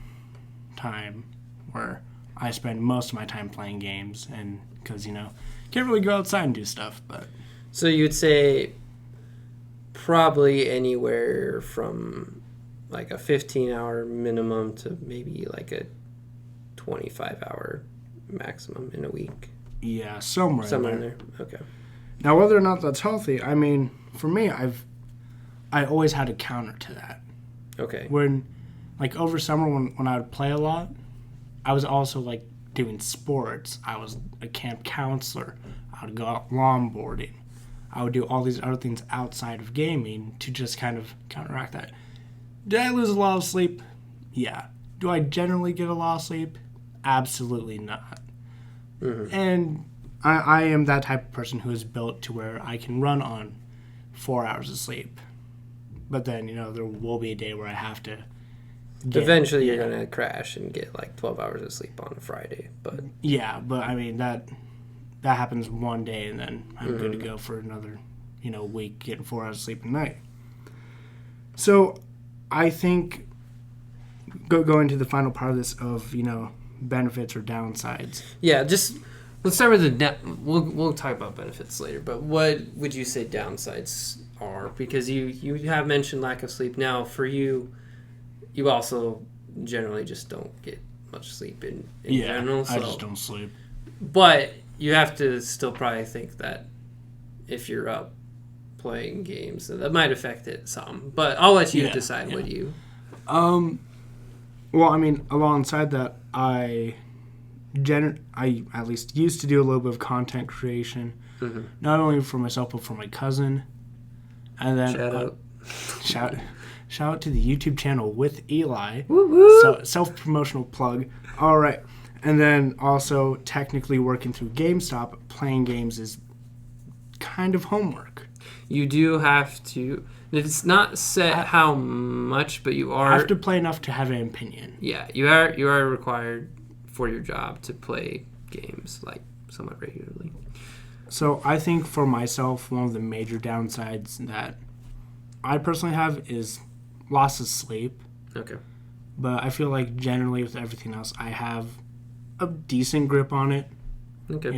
time where I spend most of my time playing games, and because can't really go outside and do stuff. But so you'd say probably anywhere from like a 15-hour minimum to maybe like a 25-hour maximum in a week. Yeah, somewhere in there. Okay. Now, whether or not that's healthy, I mean, for me, I always had a counter to that. Okay. When, like, over summer when I would play a lot, I was also, like, doing sports. I was a camp counselor. I would go out longboarding. I would do all these other things outside of gaming to just kind of counteract that. Did I lose a lot of sleep? Yeah. Do I generally get a lot of sleep? Absolutely not. And I am that type of person who is built to where I can run on 4 hours of sleep. But then, there will be a day where I have to eventually you're going to crash and get like 12 hours of sleep on a Friday. But yeah, but I mean, that happens one day, and then I'm good to go for another, week, getting 4 hours of sleep a night. So I think going to the final part of this of, benefits or downsides. Yeah, just let's start with we'll talk about benefits later, but what would you say downsides are? Because you have mentioned lack of sleep. Now, for you also generally just don't get much sleep in general. So. I just don't sleep. But you have to still probably think that if you're up playing games, that might affect it some. But I'll let you decide what you... Well, I mean, alongside that, I at least used to do a little bit of content creation, not only for myself but for my cousin. And then shout out to the YouTube channel with Eli. So self-promotional plug. All right. And then also technically working through GameStop, playing games is kind of homework. You do have to. It's not set how much, but you are... I have to play enough to have an opinion. Yeah, you are required for your job to play games like somewhat regularly. So I think for myself, one of the major downsides that I personally have is loss of sleep. Okay. But I feel like generally with everything else, I have a decent grip on it. Okay.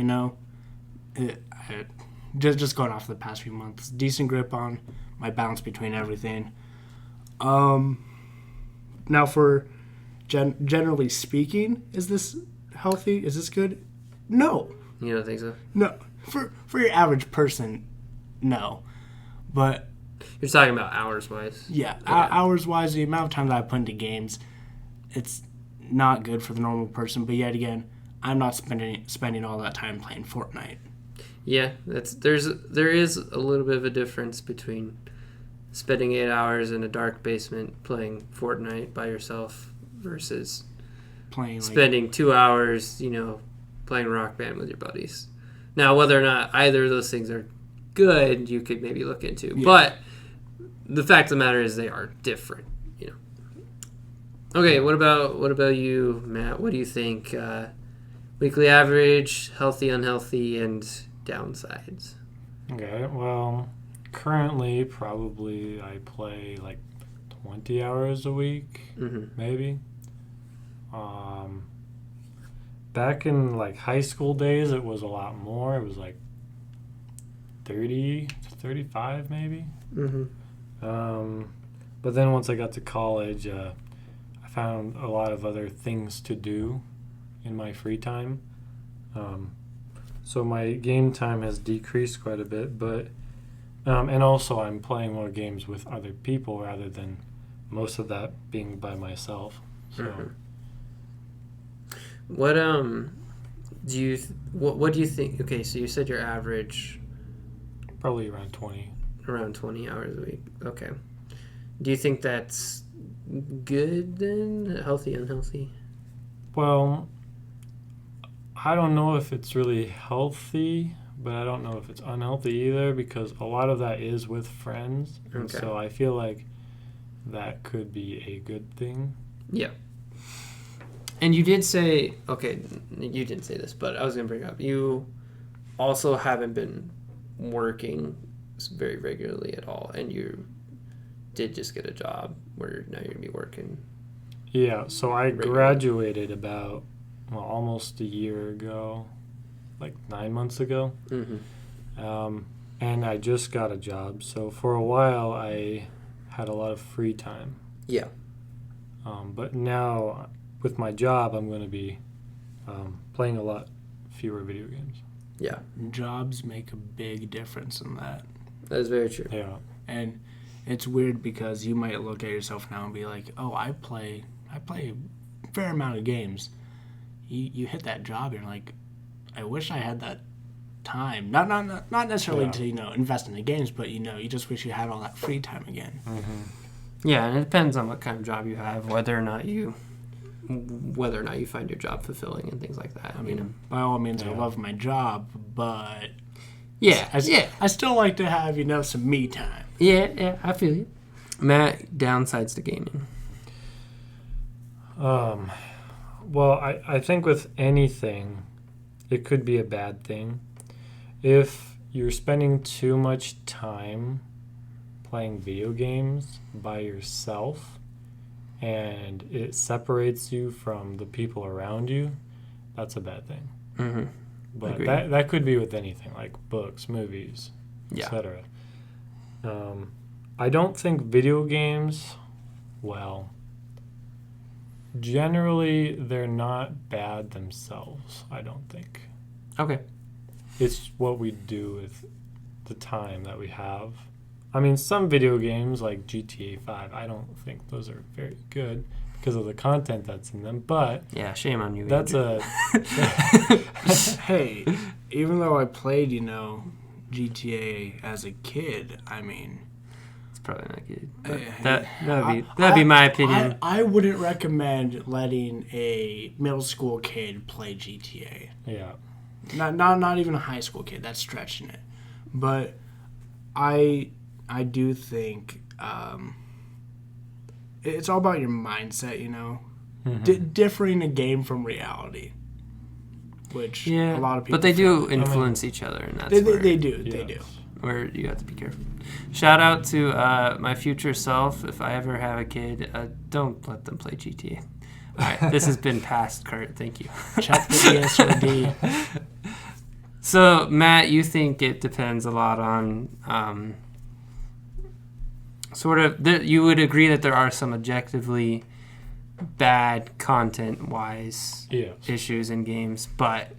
Just going off the past few months, decent grip on my balance between everything. Now, for generally speaking, is this healthy? Is this good? No. You don't think so? No. For your average person, no. But you're talking about hours-wise? Yeah. Okay. Hours-wise, the amount of time that I put into games, it's not good for the normal person. But yet again, I'm not spending all that time playing Fortnite. Yeah, there is a little bit of a difference between spending 8 hours in a dark basement playing Fortnite by yourself versus playing like, spending 2 hours, playing Rock Band with your buddies. Now, whether or not either of those things are good, you could maybe look into. Yeah. But the fact of the matter is they are different. Okay, what about you, Matt? What do you think? Weekly average, healthy, unhealthy, and downsides. Okay, well, currently probably I play like 20 hours a week, maybe. Back in like high school days, it was a lot more. It was like 30 to 35 maybe. But then once I got to college, I found a lot of other things to do in my free time. So my game time has decreased quite a bit, but and also I'm playing more games with other people rather than most of that being by myself. So what do you think? Okay, so you said your average probably around 20 hours a week. Okay. Do you think that's good then? Healthy, unhealthy? Well, I don't know if it's really healthy, but I don't know if it's unhealthy either, because a lot of that is with friends. And Okay. so I feel like that could be a good thing. Yeah. And you did say, okay, you didn't say this, but I was going to bring up, you also haven't been working very regularly at all, and you did just get a job where now you're going to be working. Yeah, so I regularly. graduated about almost a year ago, like 9 months ago. And I just got a job. So for a while, I had a lot of free time. Yeah. But now, with my job, I'm going to be playing a lot fewer video games. Yeah. jobs make a big difference in that. That is very true. Yeah. And it's weird because you might look at yourself now and be like, oh, I play a fair amount of games. You hit that job, you're like, I wish I had that time. Not necessarily to invest in the games, but you just wish you had all that free time again. Yeah, and it depends on what kind of job you have, whether or not you find your job fulfilling and things like that. I mean, by all means, I love my job, but I still like to have some me time. Yeah, I feel you. Matt, downsides to gaming. Well, I think with anything, it could be a bad thing. If you're spending too much time playing video games by yourself and it separates you from the people around you, that's a bad thing. Mm-hmm. But Agreed. that could be with anything, like books, movies, Yeah. etc. I don't think video games, well, generally they're not bad themselves, I don't think. Okay. It's what we do with the time that we have. I mean, some video games like GTA 5, I don't think those are very good because of the content that's in them, but Yeah, shame on you. that's Andrew. Hey, even though I played, GTA as a kid, I mean, It's probably not good. Hey, That'd be my opinion. I wouldn't recommend letting a middle school kid play GTA. yeah. Not even a high school kid. That's stretching it. But I do think it's all about your mindset, differing a game from reality, which Yeah, a lot of people. but they do fail. influence each other, and that's They do. They do. where you have to be careful. Shout out to my future self. If I ever have a kid, don't let them play GTA. All right, this has been past Kurt. Thank you. Check the ESRD. So, Matt, you think it depends a lot on you would agree that there are some objectively bad content-wise Yes. issues in games, but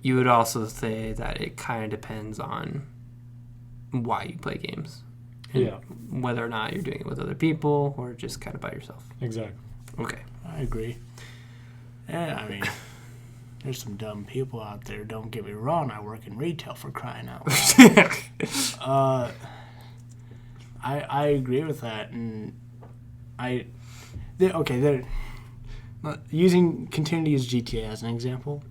you would also say that it kind of depends on why you play games. And Yeah. whether or not you're doing it with other people or just kind of by yourself. Exactly. Okay. I agree. Yeah, I mean, there's some dumb people out there. Don't get me wrong. I work in retail, for crying out loud. I agree with that, and Continue to use GTA as an example.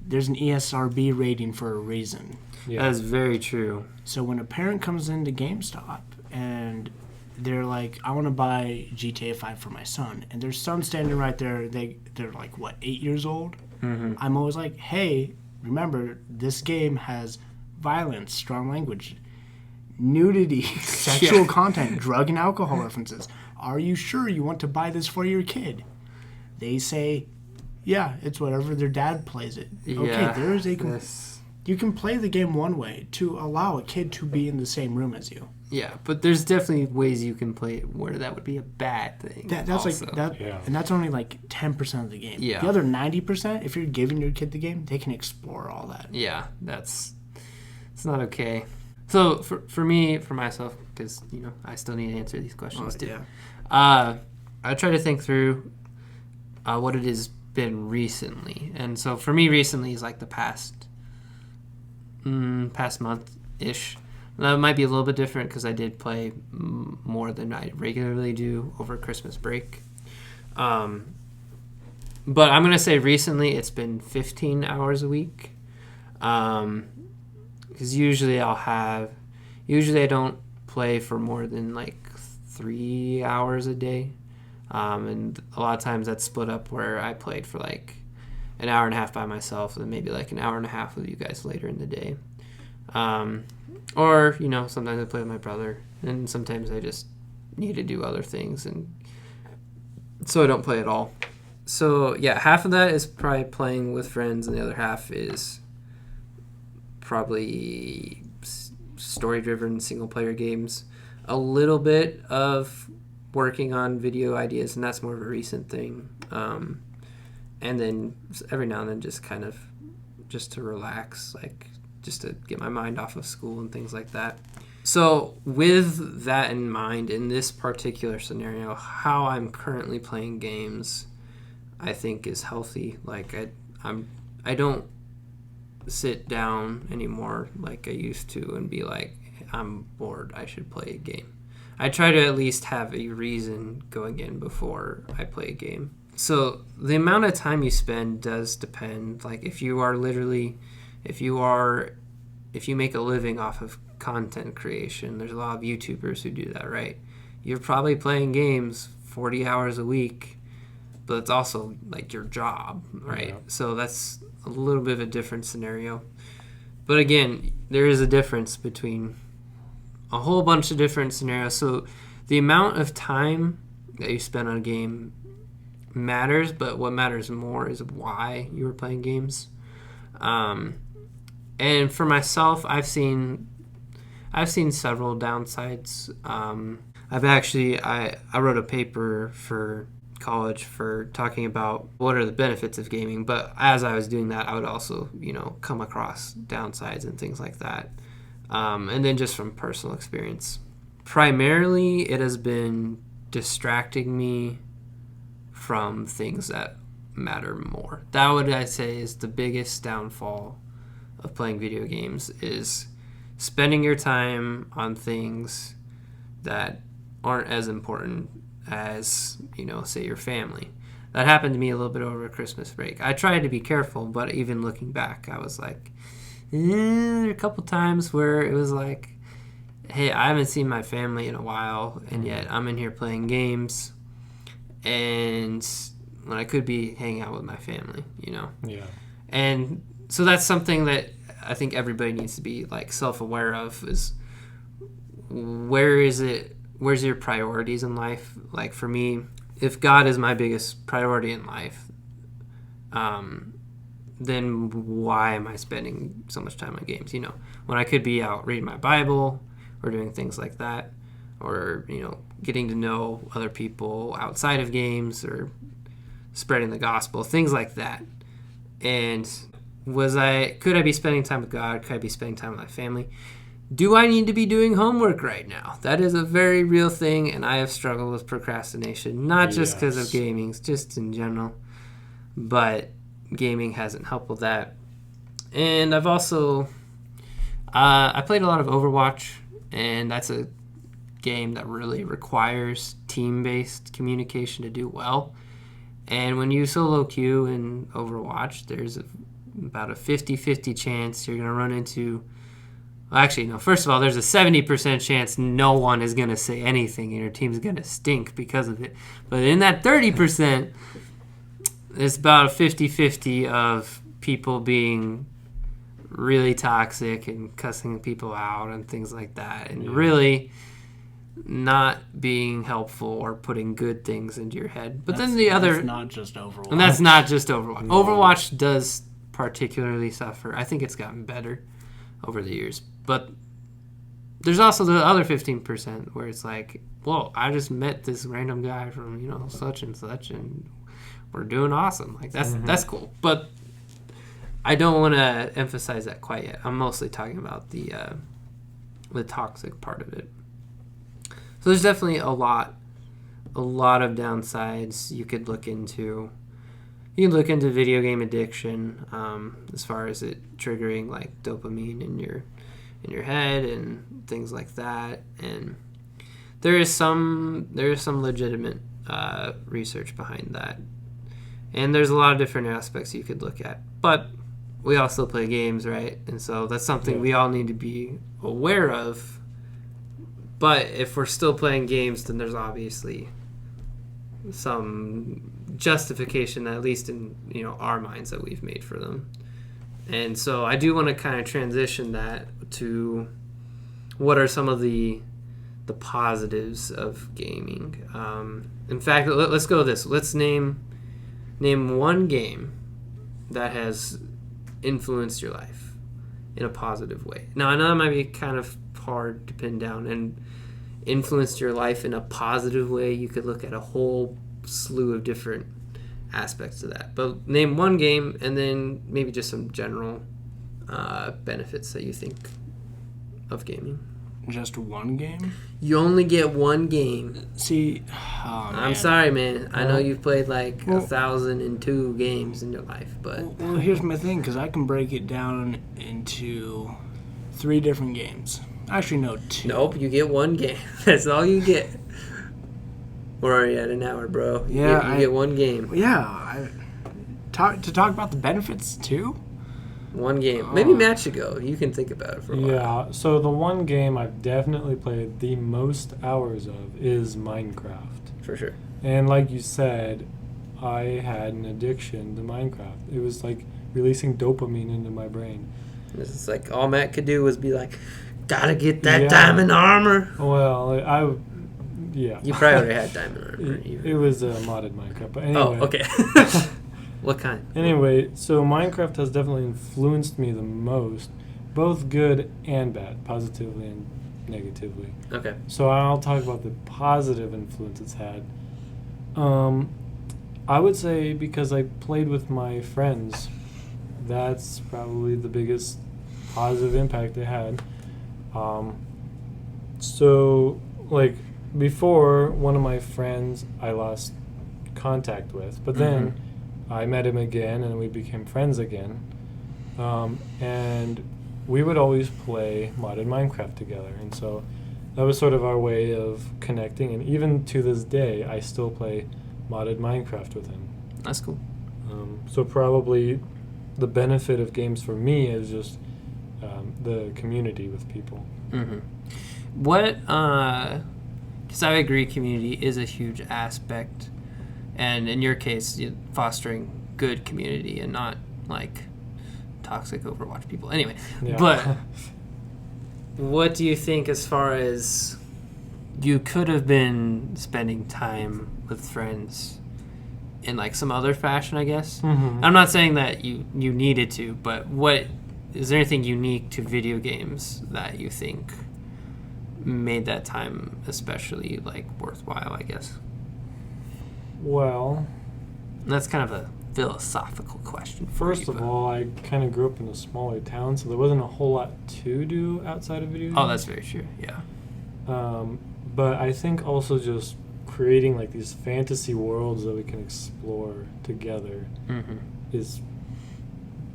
There's an ESRB rating for a reason. Yeah. That is very true. So when a parent comes into GameStop and they're like, I want to buy GTA 5 for my son, and their son's standing right there, they're like, what, 8 years old? I'm always like, hey, remember, this game has violence, strong language, nudity, sexual content, drug and alcohol references. Are you sure you want to buy this for your kid? They say, yeah, it's whatever their dad plays it. Okay, there is you can play the game one way to allow a kid to be in the same room as you. Yeah, but there's definitely ways you can play it where that would be a bad thing. That's also. And that's only like 10% of the game. Yeah. The other 90%, if you're giving your kid the game, they can explore all that. Yeah, it's not okay. So for me, for myself, because I still need to answer these questions too. Yeah. I try to think through what it has been recently, and so for me, recently is like the past month-ish. That might be a little bit different because I did play more than I regularly do over Christmas break. But I'm going to say recently it's been 15 hours a week. Because usually I don't play for more than like 3 hours a day. And a lot of times that's split up where I played for like an hour and a half by myself and maybe like an hour and a half with you guys later in the day. Or, sometimes I play with my brother, and sometimes I just need to do other things, and so I don't play at all. So, yeah, half of that is probably playing with friends, and the other half is probably story-driven single-player games. A little bit of working on video ideas, and that's more of a recent thing. And then every now and then just kind of just to relax, like just to get my mind off of school and things like that. So with that in mind, in this particular scenario, how I'm currently playing games, I think is healthy. Like I don't sit down anymore like I used to and be like, I'm bored, I should play a game. I try to at least have a reason going in before I play a game. So the amount of time you spend does depend. Like if you make a living off of content creation, there's a lot of YouTubers who do that, right? You're probably playing games 40 hours a week, but it's also like your job, right? Yeah. So that's a little bit of a different scenario. But again, there is a difference between a whole bunch of different scenarios. So the amount of time that you spend on a game matters, but what matters more is why you were playing games. And for myself, I've seen several downsides. I wrote a paper for college for talking about what are the benefits of gaming, but as I was doing that, I would also, come across downsides and things like that. And then just from personal experience. Primarily, it has been distracting me from things that matter more. That would I say is the biggest downfall of playing video games, is spending your time on things that aren't as important as, say your family. That happened to me a little bit over Christmas break. I tried to be careful, but even looking back, I was like, there are a couple times where it was like, hey, I haven't seen my family in a while, and yet I'm in here playing games, and when I could be hanging out with my family, Yeah. And so that's something that I think everybody needs to be like self-aware of, is where's your priorities in life? Like for me, if God is my biggest priority in life, then why am I spending so much time on games? When I could be out reading my Bible or doing things like that, or, getting to know other people outside of games or spreading the gospel, things like that. And could I be spending time with God? Could I be spending time with my family? Do I need to be doing homework right now? That is a very real thing, and I have struggled with procrastination, not just because of gaming, just in general. But gaming hasn't helped with that. And I've also I played a lot of Overwatch, and that's a game that really requires team-based communication to do well. And when you solo queue in Overwatch, there's about a 50-50 chance you're going to run into... Well, actually, no. First of all, there's a 70% chance no one is going to say anything and your team's going to stink because of it. But in that 30%, it's about a 50-50 of people being really toxic and cussing people out and things like that. And really... not being helpful or putting good things into your head. But then that's not just Overwatch. And that's not just Overwatch. No. Overwatch does particularly suffer. I think it's gotten better over the years. But there's also the other 15% where it's like, whoa, I just met this random guy from, such and such, and we're doing awesome. Like, that's cool. But I don't want to emphasize that quite yet. I'm mostly talking about the toxic part of it. So there's definitely a lot of downsides you could look into. You can look into video game addiction, as far as it triggering like dopamine in your head and things like that. And there is some legitimate research behind that. And there's a lot of different aspects you could look at. But we all still play games, right? And so that's something we all need to be aware of. But if we're still playing games, then there's obviously some justification, at least in our minds, that we've made for them. And so I do want to kind of transition that to what are some of the positives of gaming. In fact, let's go with this. Let's name one game that has influenced your life in a positive way. Now, I know that might be kind of hard to pin down, and influenced your life in a positive way, you could look at a whole slew of different aspects of that. But name one game, and then maybe just some general benefits that you think of gaming. Just one game? You only get one game. See, I'm sorry, man. I know you've played like 1,002 games in your life, but... Well, here's my thing, because I can break it down into 3 different games. Actually, no, 2. Nope, you get one game. That's all you get. We're already at an hour, bro. You get one game. Yeah. To talk about the benefits, too? One game. Maybe Matt should go. You can think about it for a while. Yeah, so the one game I've definitely played the most hours of is Minecraft. For sure. And like you said, I had an addiction to Minecraft. It was like releasing dopamine into my brain. It's like all Matt could do was be like, gotta get that diamond armor. Well, You probably already had diamond armor. It was a modded Minecraft, but anyway. Oh, okay. What kind? Anyway, so Minecraft has definitely influenced me the most, both good and bad, positively and negatively. Okay. So I'll talk about the positive influence it's had. I would say because I played with my friends, that's probably the biggest positive impact it had. So, like, before, one of my friends I lost contact with, but then I met him again and we became friends again. And we would always play modded Minecraft together. And so that was sort of our way of connecting. And even to this day, I still play modded Minecraft with him. That's cool. So probably the benefit of games for me is just the community with people. Mm-hmm. What, because I agree community is a huge aspect. And in your case, fostering good community and not, like, toxic Overwatch people. Anyway, but what do you think as far as you could have been spending time with friends in, like, some other fashion, I guess? Mm-hmm. I'm not saying that you needed to, but what is there anything unique to video games that you think made that time especially, like, worthwhile, I guess? Well, And that's kind of a philosophical question. First of all, I kind of grew up in a smaller town, so there wasn't a whole lot to do outside of video games. Oh, that's very true, yeah. But I think also just creating like these fantasy worlds that we can explore together is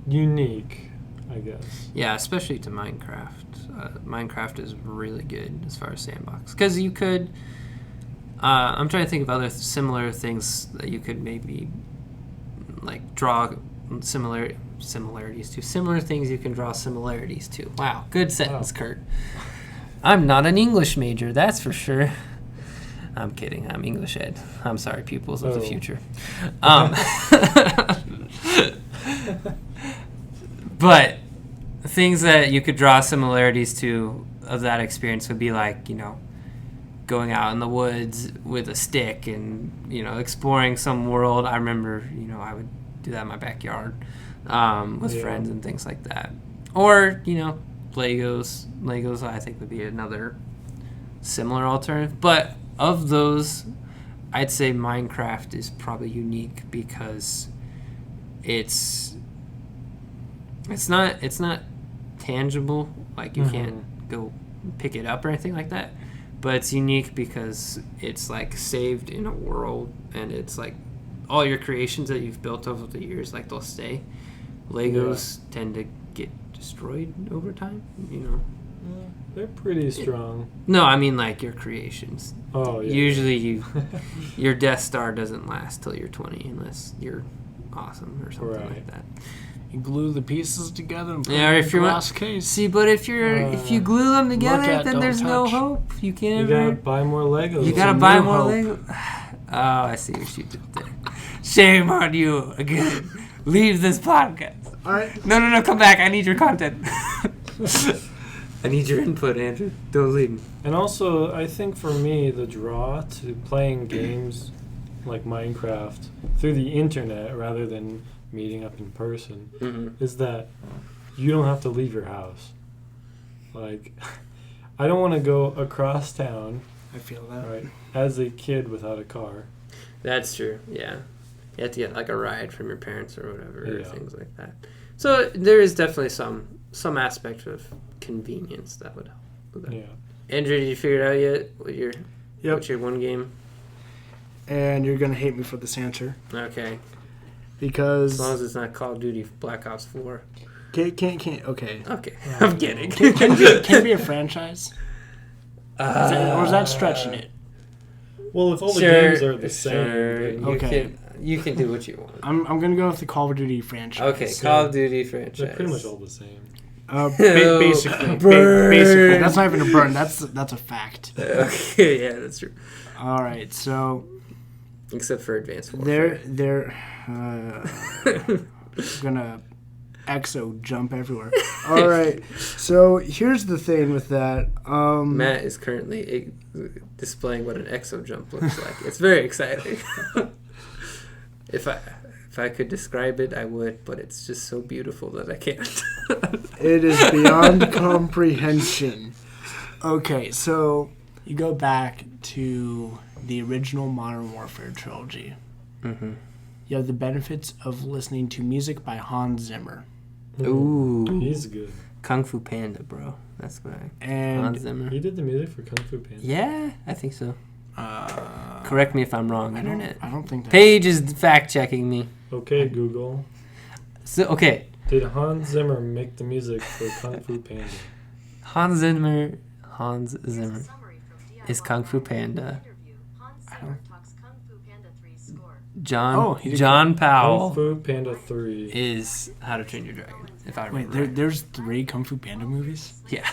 unique, I guess. Yeah, especially to Minecraft. Minecraft is really good as far as sandbox. Because you could... I'm trying to think of other similar things that you could maybe like draw similarities to. Similar things you can draw similarities to. Wow, good sentence, Kurt. I'm not an English major, that's for sure. I'm kidding. I'm English ed. I'm sorry, pupils of the future. But things that you could draw similarities to of that experience would be like, going out in the woods with a stick and, exploring some world. I remember, I would do that in my backyard with friends and things like that. Or, Legos. Legos, I think, would be another similar alternative. But of those, I'd say Minecraft is probably unique because it's not tangible. Like, you can't go pick it up or anything like that. But it's unique because it's like saved in a world, and it's like all your creations that you've built over the years, like they'll stay. Legos tend to get destroyed over time, They're pretty strong. No, I mean like your creations. Oh, yeah. Usually your Death Star doesn't last till you're 20 unless you're awesome or something like that. You glue the pieces together and put Yeah, it if in you're a glass case. See, but if you glue them together, at, then don't there's no touch. hope. You can't. You gotta buy more Legos. You gotta There's buy no more hope. Lego. Oh, I see what you did there. Shame on you again. Leave this podcast. All right. No, come back. I need your content. I need your input, Andrew. Don't leave me. And also, I think for me, the draw to playing games like Minecraft through the internet rather than meeting up in person is that you don't have to leave your house. Like, I don't want to go across town. I feel that. Right, as a kid without a car. That's true. Yeah, you have to get like a ride from your parents or whatever, or Yeah. things like that. So there is definitely some aspect of convenience that would help with that. Yeah. Andrew, did you figure it out yet? What's your one game? And you're gonna hate me for this answer Okay, because as long as it's not Call of Duty Black Ops 4. can't okay. Okay, I'm kidding. Can it be a franchise? Or is that stretching it? Well, if all the games are the same, then Okay. You can do what you want. I'm gonna go with the Call of Duty franchise. Okay, So Call of Duty franchise. they're pretty much all the same. Basically, Burn. basically, that's not even a burn. That's a fact. Okay, yeah, that's true. All right, so Except for Advanced Warfare. they're gonna exo jump everywhere. All right, so here's the thing with that. Matt is currently displaying what an exo jump looks like. It's very exciting. If I could describe it, I would, but it's just so beautiful that I can't. It is beyond comprehension. Okay, so you go back to the original Modern Warfare trilogy. Mm-hmm. You have the benefits of listening to music by Hans Zimmer. Ooh. He's good. Kung Fu Panda, bro. That's what I... And Hans Zimmer. He did the music for Kung Fu Panda. Yeah, I think so. Correct me if I'm wrong, Internet. I don't think that. Paige is fact-checking me. Okay, Google. So, okay. Did Hans Zimmer make the music for Kung Fu Panda? Hans Zimmer is Kung Fu Panda. John Powell Kung Fu Panda 3. is How to Train Your Dragon, if I Wait, remember right. there's 3 Kung Fu Panda movies? Yeah.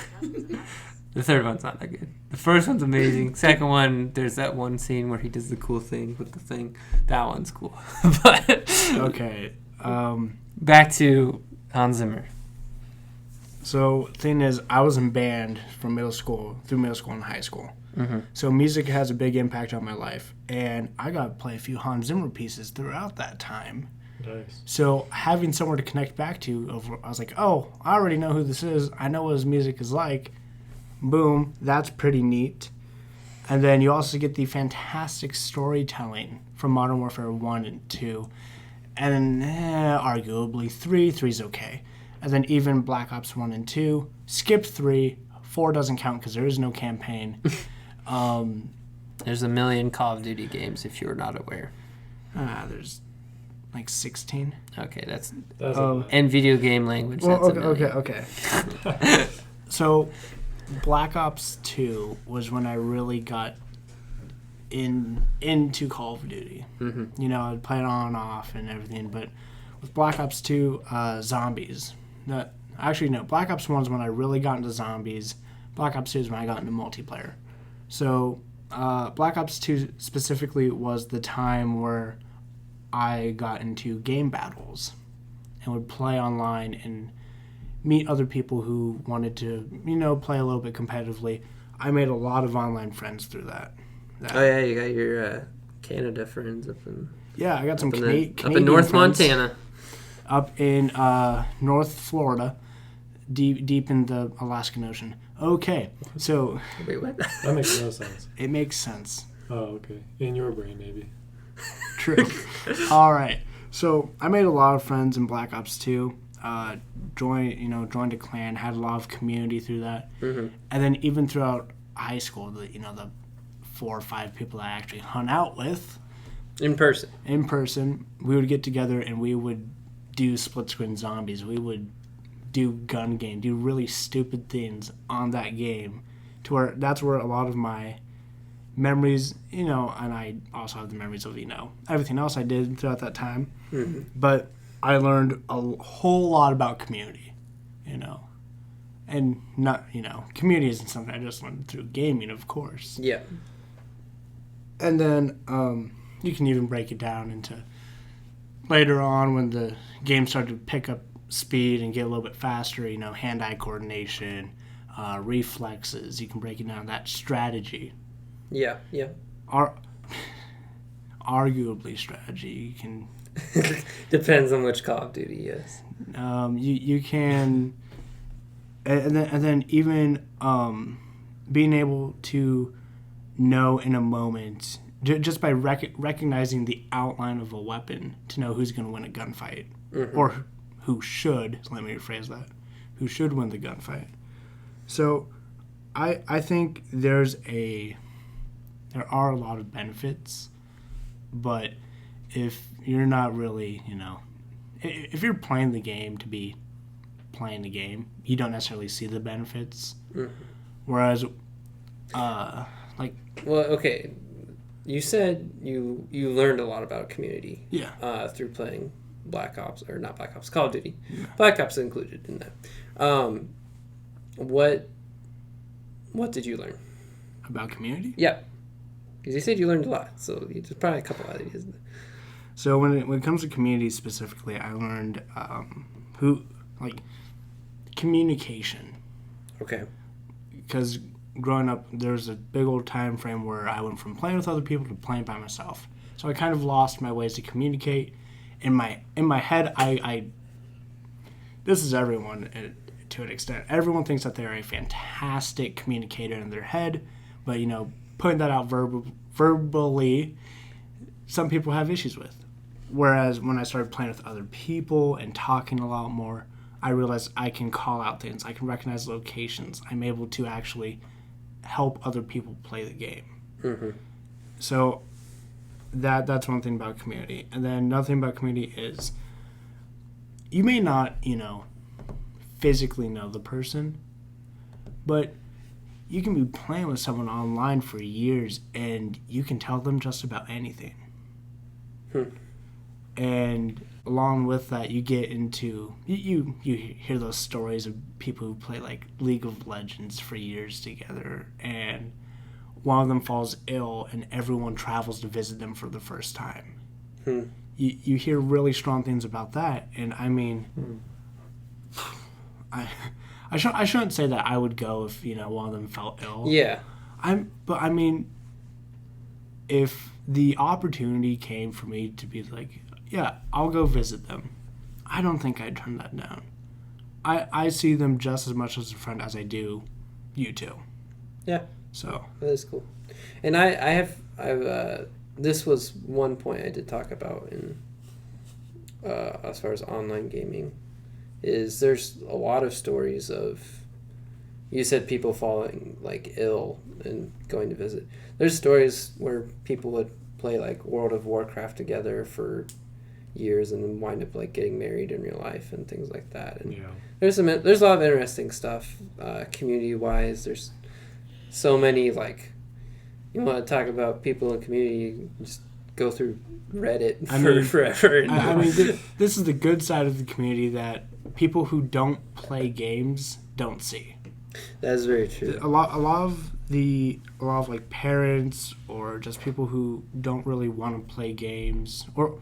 The third one's not that good. The first one's amazing. Second one, there's that one scene where he does the cool thing with the thing. That one's cool. But Okay. back to Hans Zimmer. So, thing is, I was in band from through middle school and high school. Mm-hmm. So music has a big impact on my life, and I got to play a few Hans Zimmer pieces throughout that time. Nice. So having somewhere to connect back to, I was like, oh, I already know who this is. I know what his music is like. Boom, that's pretty neat. And then you also get the fantastic storytelling from Modern Warfare 1 and 2. And arguably 3. 3's okay. And then even Black Ops 1 and 2. Skip 3. 4 doesn't count because there is no campaign. There's a million Call of Duty games if you're not aware. There's like 16. Okay, that's... That's And video game language, Well, that's a million. okay. So, Black Ops 2 was when I really got into Call of Duty. Mm-hmm. You know, I'd play it on and off and everything. But with Black Ops 2, zombies. Actually, no. Black Ops 1 is when I really got into zombies. Black Ops 2 is when I got into multiplayer. So Black Ops 2 specifically was the time where I got into game battles and would play online and meet other people who wanted to, you know, play a little bit competitively. I made a lot of online friends through that. Oh yeah, you got your Canada friends up in. Yeah, I got some up Canadian in North friends Montana. up in North Florida, deep in the Alaskan Ocean. Okay, so Wait, what? That makes no sense. it makes sense. Oh, okay. In your brain, maybe. True. All right. So I made a lot of friends in Black Ops 2. Joined a clan, had a lot of community through that, Mm-hmm. and then even throughout high school, the 4 or 5 people that I actually hung out with In person. in person, we would get together and we would do split screen zombies. We would do gun game, do really stupid things on that game, to where that's where a lot of my memories, and I also have the memories of everything else I did throughout that time. Mm-hmm. But I learned a whole lot about community, and not community isn't something I just learned through gaming, of course. Yeah. And then you can even break it down into later on when the game started to pick up speed and get a little bit faster, hand-eye coordination, reflexes. You can break it down, that strategy. Yeah. Yeah. Arguably strategy. You can... Depends on which Call of Duty, yes. You can... And then even being able to know in a moment, just by recognizing the outline of a weapon, to know who's going to win a gunfight. Mm-hmm. Or who should, let me rephrase that, who should win the gunfight. So I think there are a lot of benefits, but if you're not really, if you're playing the game to be playing the game, you don't necessarily see the benefits. Mm-hmm. Whereas, Well, okay. You said you learned a lot about community. Yeah. Through playing Black Ops, or not Black Ops, Call of Duty. Yeah. Black Ops included in that. What did you learn about community? Yeah, because you said you learned a lot, so there's probably a couple ideas. So when it comes to community specifically, I learned communication. Okay. Because growing up, there was a big old time frame where I went from playing with other people to playing by myself. So I kind of lost my ways to communicate. In my head, I this is everyone to an extent. Everyone thinks that they're a fantastic communicator in their head, but putting that out verbally, some people have issues with. Whereas when I started playing with other people and talking a lot more, I realized I can call out things. I can recognize locations. I'm able to actually help other people play the game. Mm-hmm. So that's one thing about community. And then another thing about community is you may not, physically know the person, but you can be playing with someone online for years and you can tell them just about anything. And along with that, you get into you hear those stories of people who play like League of Legends for years together, and one of them falls ill and everyone travels to visit them for the first time. You hear really strong things about that, and I mean, I shouldn't say that I would go if one of them fell ill. Yeah. But I mean, if the opportunity came for me to be like, yeah, I'll go visit them, I don't think I'd turn that down. I see them just as much as a friend as I do you two. Yeah. So that is cool. And I've this was one point I did talk about in as far as online gaming, is there's a lot of stories of, you said people falling like ill and going to visit. There's stories where people would play like World of Warcraft together for years and then wind up like getting married in real life and things like that. And there's a lot of interesting stuff community wise. There's so many like you want to talk about people in community, you just go through Reddit forever. I mean, this is the good side of the community that people who don't play games don't see. That's very true. A lot of like parents or just people who don't really want to play games or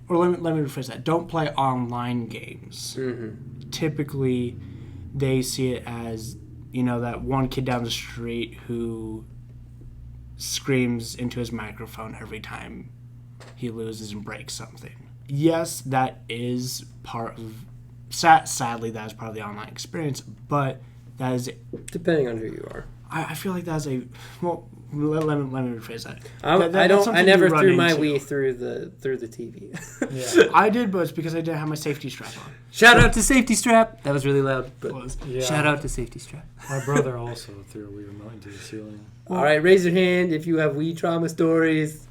let me rephrase that. Don't play online games. Mm-hmm. Typically, they see it as, you know, that one kid down the street who screams into his microphone every time he loses and breaks something. Yes, that is part of... Sadly, that is part of the online experience, but that is... Depending on who you are. I feel like that's a... Well, let me rephrase that. I never threw my Wii through the TV. Yeah. I did, but it's because I didn't have my safety strap on. Shout out to Safety Strap. That was really loud, but yeah. Shout out to Safety Strap. My brother also threw a Wii remote into the ceiling. All right, raise your hand if you have Wii trauma stories.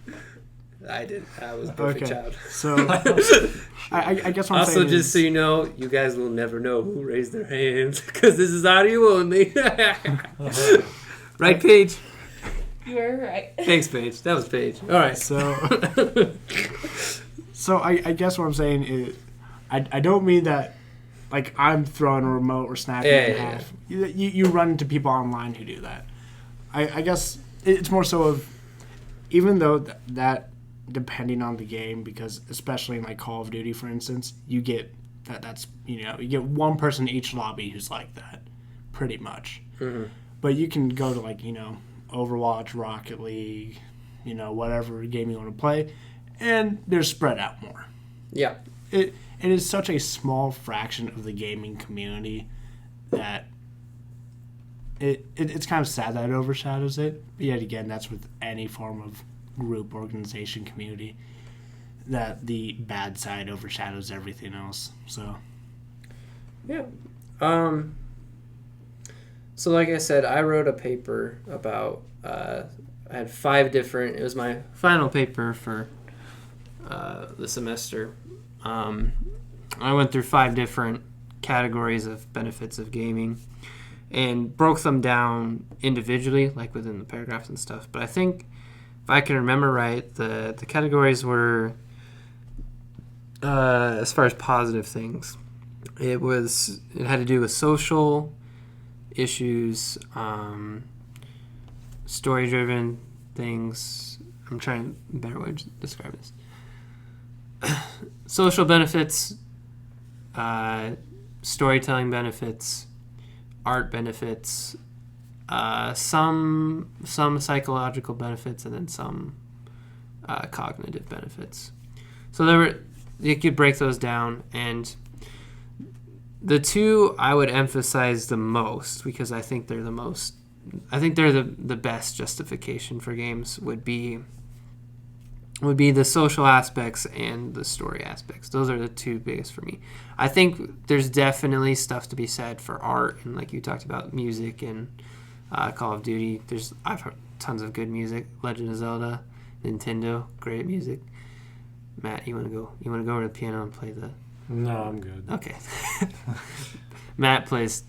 I did. I was a perfect child. So, I guess what I'm also, saying just so you know, you guys will never know who raised their hands because this is audio only. Right, Paige? You were right. Thanks, Paige. That was Paige. All right. So I guess what I'm saying is, I don't mean that, like, I'm throwing a remote or snapping it in half. You run into people online who do that. I guess it's more so of, even though that depending on the game, because especially in like Call of Duty, for instance, you get that's you get one person in each lobby who's like that, pretty much. Mm-hmm. But you can go to like Overwatch, Rocket League, whatever game you want to play, and they're spread out more. Yeah. It is such a small fraction of the gaming community that it's kind of sad that it overshadows it. But yet again, that's with any form of group, organization, community, that the bad side overshadows everything else. So yeah. So like I said, I wrote a paper about I had 5 different, it was my final paper for the semester. I went through 5 different categories of benefits of gaming and broke them down individually, like within the paragraphs and stuff. But I think, if I can remember right, the categories were, as far as positive things, it had to do with social issues, story-driven things. I'm trying a better way to describe this. Social benefits, storytelling benefits, art benefits, some psychological benefits, and then some cognitive benefits. So you could break those down, and the 2 I would emphasize the most, because I think they're the best justification for games, would be the social aspects and the story aspects. Those are the 2 biggest for me. I think there's definitely stuff to be said for art, and like you talked about, music and Call of Duty. I've heard tons of good music. Legend of Zelda, Nintendo, great music. Matt, you want to go over to the piano and play the... No, I'm good. Okay. Matt plays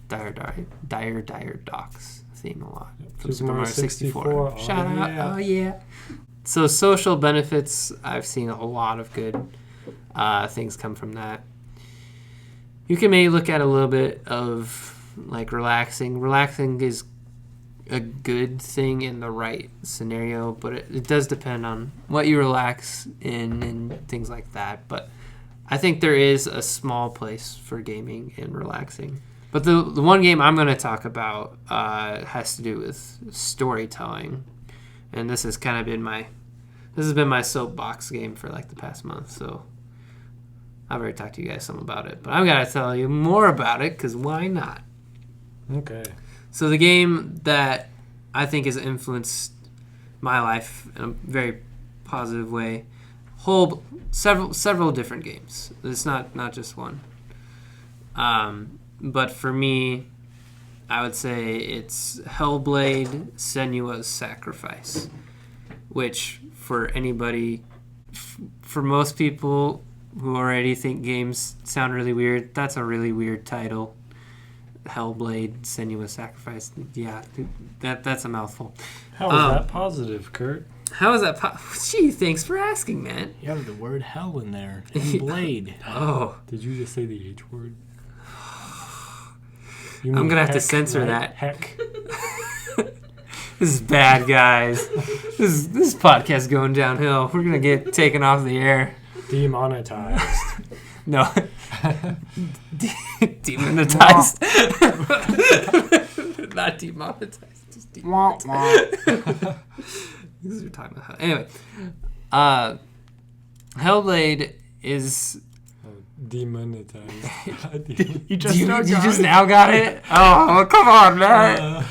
Dire Docks theme a lot from Super Mario 64. Shout out. Oh, yeah. So social benefits, I've seen a lot of good things come from that. You can maybe look at a little bit of like relaxing. Relaxing is a good thing in the right scenario, but it does depend on what you relax in and things like that. But I think there is a small place for gaming and relaxing. But the one game I'm going to talk about has to do with storytelling. And this has been my soapbox game for like the past month. So I've already talked to you guys some about it. But I'm going to tell you more about it, because why not? Okay. So the game that I think has influenced my life in a very positive way, several different games. It's not just one. But for me, I would say it's Hellblade: Senua's Sacrifice, which for anybody, for most people who already think games sound really weird, that's a really weird title. Hellblade: Senua's Sacrifice. Yeah, that's a mouthful. How is that positive, Kurt? How is that? Gee, thanks for asking, man. You have the word hell in there. And blade. Oh. Did you just say the H word? I'm going to have to censor that. Heck. This is bad, guys. This podcast is going downhill. We're going to get taken off the air. Demonetized. No. Demonetized. Not demonetized. Just demonetized. This is what we're talking about. Anyway. Hellblade is... Demonetized. You just now got it? Oh, come on, man.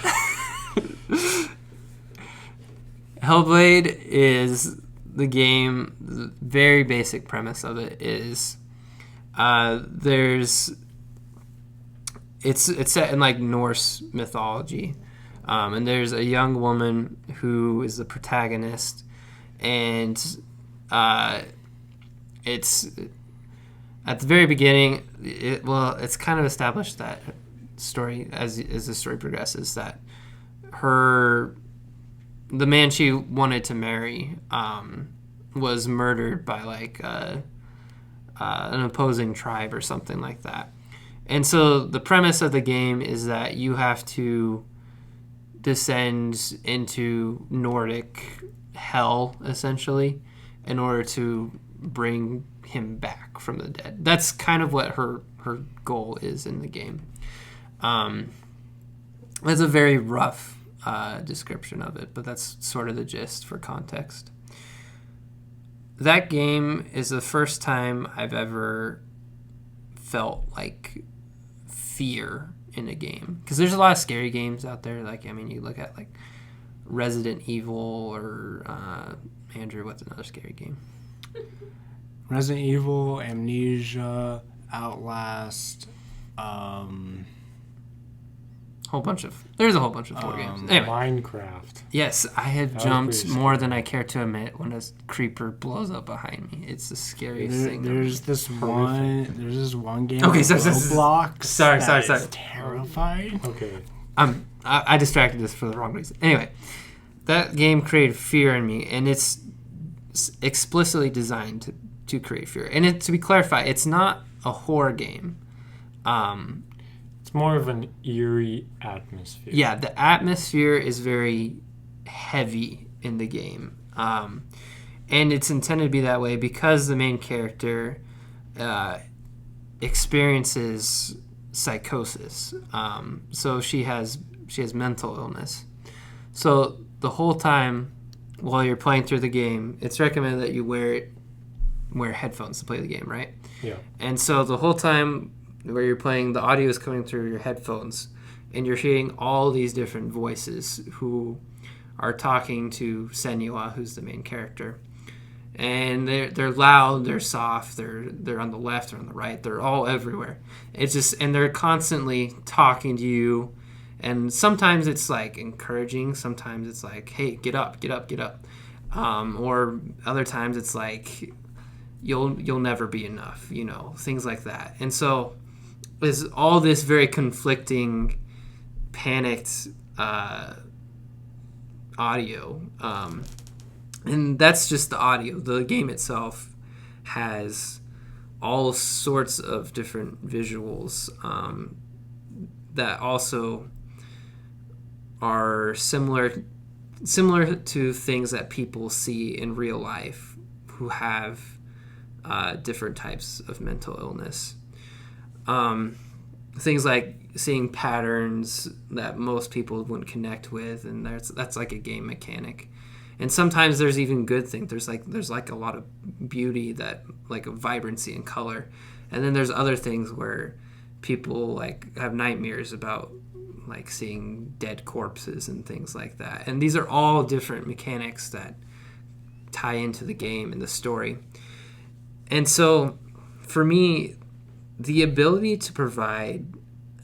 Hellblade is the game. The very basic premise of it is it's set in like Norse mythology, and there's a young woman who is the protagonist, and it's at the very beginning. It's kind of established that story as the story progresses that the man she wanted to marry was murdered by like an opposing tribe or something like that. And so the premise of the game is that you have to descend into Nordic hell, essentially, in order to bring him back from the dead. That's kind of what her goal is in the game. That's a very rough description of it, but that's sort of the gist for context. That game is the first time I've ever felt like fear in a game, because there's a lot of scary games out there. Like, I mean, you look at like Resident Evil or Andrew, what's another scary game? Resident Evil, Amnesia, Outlast, There's a whole bunch of horror games. Anyway, Minecraft. yes, I have That was jumped pretty more scary. than I care to admit when a creeper blows up behind me. It's the scariest thing. There's this one game. Okay, on so- Roblox. sorry. that is terrifying. Okay. I distracted this for the wrong reason. Anyway, that game created fear in me, and it's explicitly designed to create fear. And to be clarified, it's not a horror game. It's more of an eerie atmosphere. Yeah, the atmosphere is very heavy in the game. And it's intended to be that way because the main character experiences psychosis. So she has mental illness. So the whole time while you're playing through the game, it's recommended that you wear headphones to play the game, right? Yeah. And so the whole time where you're playing, the audio is coming through your headphones, and you're hearing all these different voices who are talking to Senua, who's the main character. And they're loud, they're soft, they're on the left or on the right, they're all everywhere. And they're constantly talking to you, and sometimes it's like encouraging, sometimes it's like, hey, get up. Or other times it's like, you'll never be enough, things like that. And so is all this very conflicting, panicked audio. And that's just the audio. The game itself has all sorts of different visuals that also are similar to things that people see in real life who have different types of mental illness. Things like seeing patterns that most people wouldn't connect with, and that's like a game mechanic. And sometimes there's even good things. There's like a lot of beauty, that like a vibrancy and color. And then there's other things where people like have nightmares about like seeing dead corpses and things like that. And these are all different mechanics that tie into the game and the story. And so for me, the ability to provide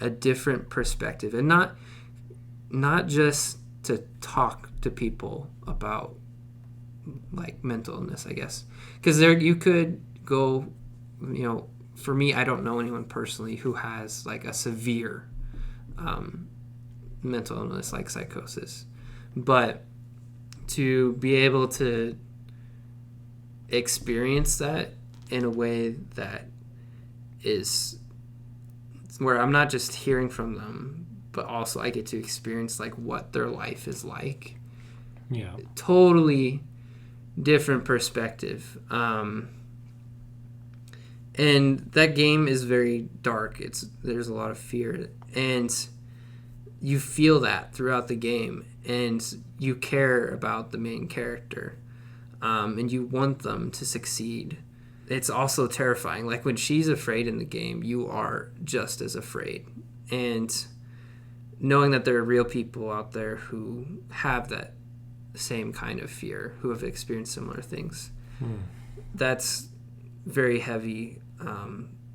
a different perspective, and not just to talk to people about like mental illness, I guess, because you could go, for me, I don't know anyone personally who has like a severe mental illness like psychosis, but to be able to experience that in a way that is where I'm not just hearing from them, but also I get to experience like what their life is like. Yeah. Totally different perspective. And that game is very dark. There's a lot of fear, and you feel that throughout the game, and you care about the main character, and you want them to succeed. It's also terrifying. Like when she's afraid in the game, you are just as afraid. And knowing that there are real people out there who have that same kind of fear, who have experienced similar things, that's very heavy,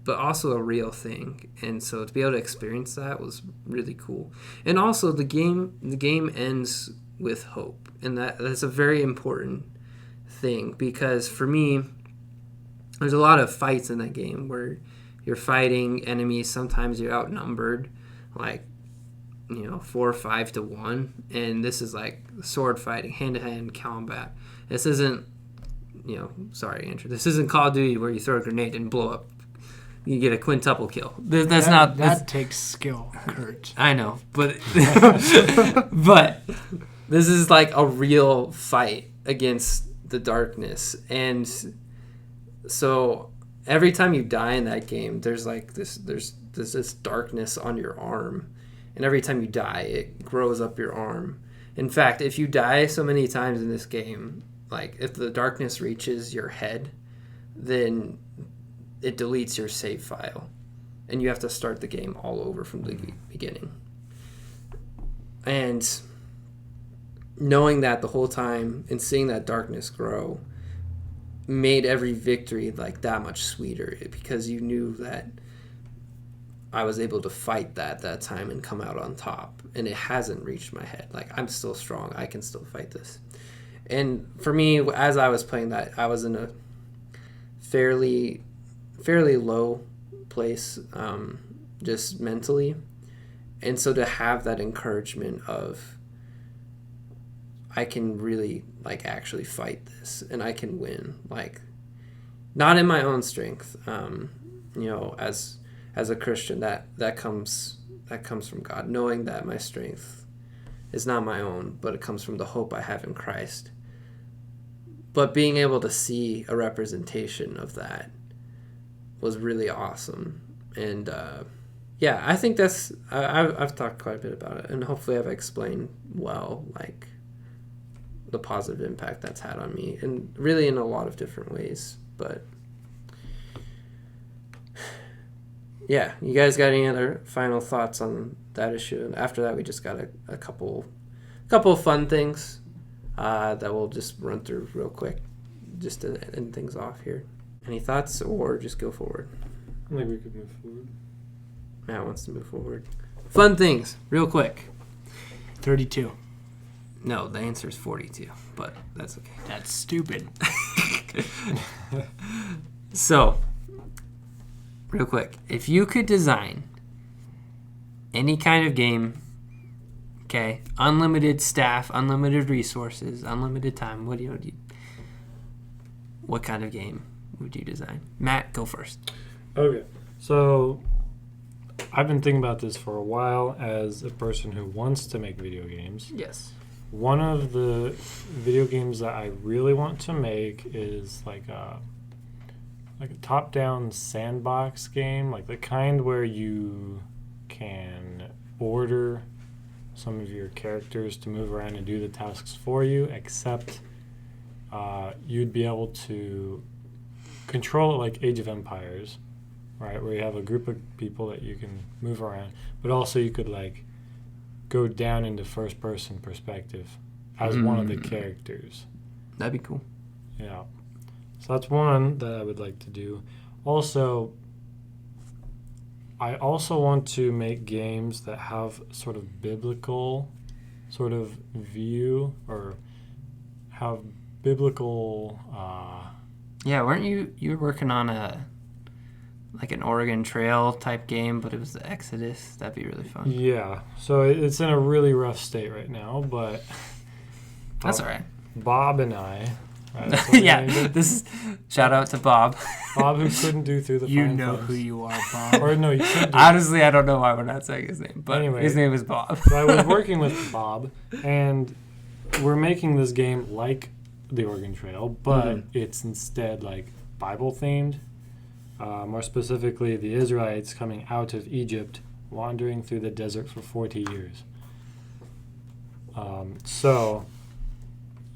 but also a real thing. And so to be able to experience that was really cool. And also the game ends with hope, and that's a very important thing, because for me, there's a lot of fights in that game where you're fighting enemies. Sometimes you're outnumbered, like 4 or 5 to 1, and this is like sword fighting, hand-to-hand combat. This isn't, sorry, Andrew, this isn't Call of Duty where you throw a grenade and blow up. You get a quintuple kill. That takes skill, Kurt. I know, but but this is like a real fight against the darkness. And so every time you die in that game, there's like this darkness on your arm. And every time you die, it grows up your arm. In fact, if you die so many times in this game, like if the darkness reaches your head, then it deletes your save file. And you have to start the game all over from the beginning. And knowing that the whole time and seeing that darkness grow made every victory like that much sweeter, because you knew that I was able to fight that time and come out on top, and it hasn't reached my head. Like, I'm still strong. I can still fight this. And for me, as I was playing that, I was in a fairly low place, just mentally. And so to have that encouragement of, I can really like actually fight this, and I can win, like not in my own strength, as a Christian, that comes from God, knowing that my strength is not my own, but it comes from the hope I have in Christ. But being able to see a representation of that was really awesome. And I think that's I've talked quite a bit about it, and hopefully I've explained well like the positive impact that's had on me, and really in a lot of different ways. But yeah, you guys got any other final thoughts on that issue? And after that, we just got a couple of fun things that we'll just run through real quick, just to end things off here. Any thoughts, or just go forward? I think we could move forward. Matt wants to move forward. Fun things, real quick. 32. No, the answer is 42, but that's okay. That's stupid. So, real quick, if you could design any kind of game, okay, unlimited staff, unlimited resources, unlimited time, what kind of game would you design? Matt, go first. Okay, so I've been thinking about this for a while as a person who wants to make video games. Yes. One of the video games that I really want to make is like a top-down sandbox game, like the kind where you can order some of your characters to move around and do the tasks for you, except you'd be able to control it like Age of Empires, right, where you have a group of people that you can move around, but also you could like go down into first-person perspective as one of the characters. That'd be cool. Yeah. So that's one that I would like to do. Also, I also want to make games that have sort of biblical sort of view, or have biblical... Yeah, weren't you were working on an Oregon Trail type game, but it was the Exodus? That'd be really fun. Yeah. So it's in a really rough state right now, but... That's all right. Bob and I. Right, that's what we named Yeah, it. this is shout out to Bob. Bob, who couldn't do through the You fine know flames. who you are, Bob. Or no, you could do. Honestly, I don't know why we're not saying his name, but Anyway. his name is Bob. So I was working with Bob, and we're making this game like the Oregon Trail, but it's instead like Bible themed. More specifically, the Israelites coming out of Egypt, wandering through the desert for 40 years. So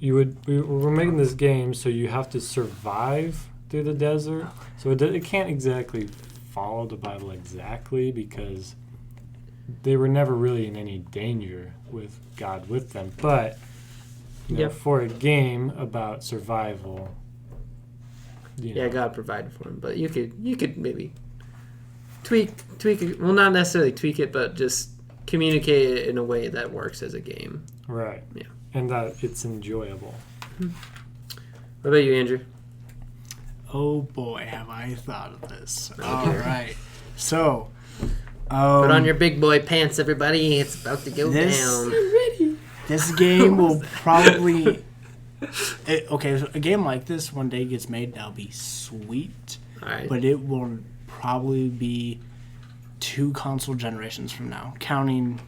we're making this game, so you have to survive through the desert. So it can't exactly follow the Bible exactly, because they were never really in any danger with God with them. But for a game about survival, Yeah, God provided for him, but you could maybe tweak it. Well, not necessarily tweak it, but just communicate it in a way that works as a game. right? Yeah. And that it's enjoyable. What about you, Andrew? Oh boy, have I thought of this. All right. So, Put on your big boy pants, everybody. It's about to go down. this game will probably... okay, so a game like this one day gets made, that'll be sweet. All right. But it will probably be 2 console generations from now, counting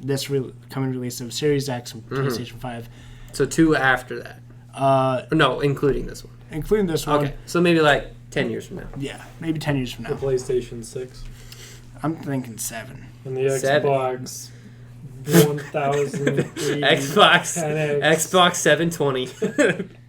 this coming release of Series X and PlayStation 5, So 2 after that. No, including this one. including this one. Okay, so maybe like 10 years from now. Yeah, maybe 10 years from The now. PlayStation 6 I'm thinking 7. and the 7. Xbox 1080 Xbox 10X. Xbox 720.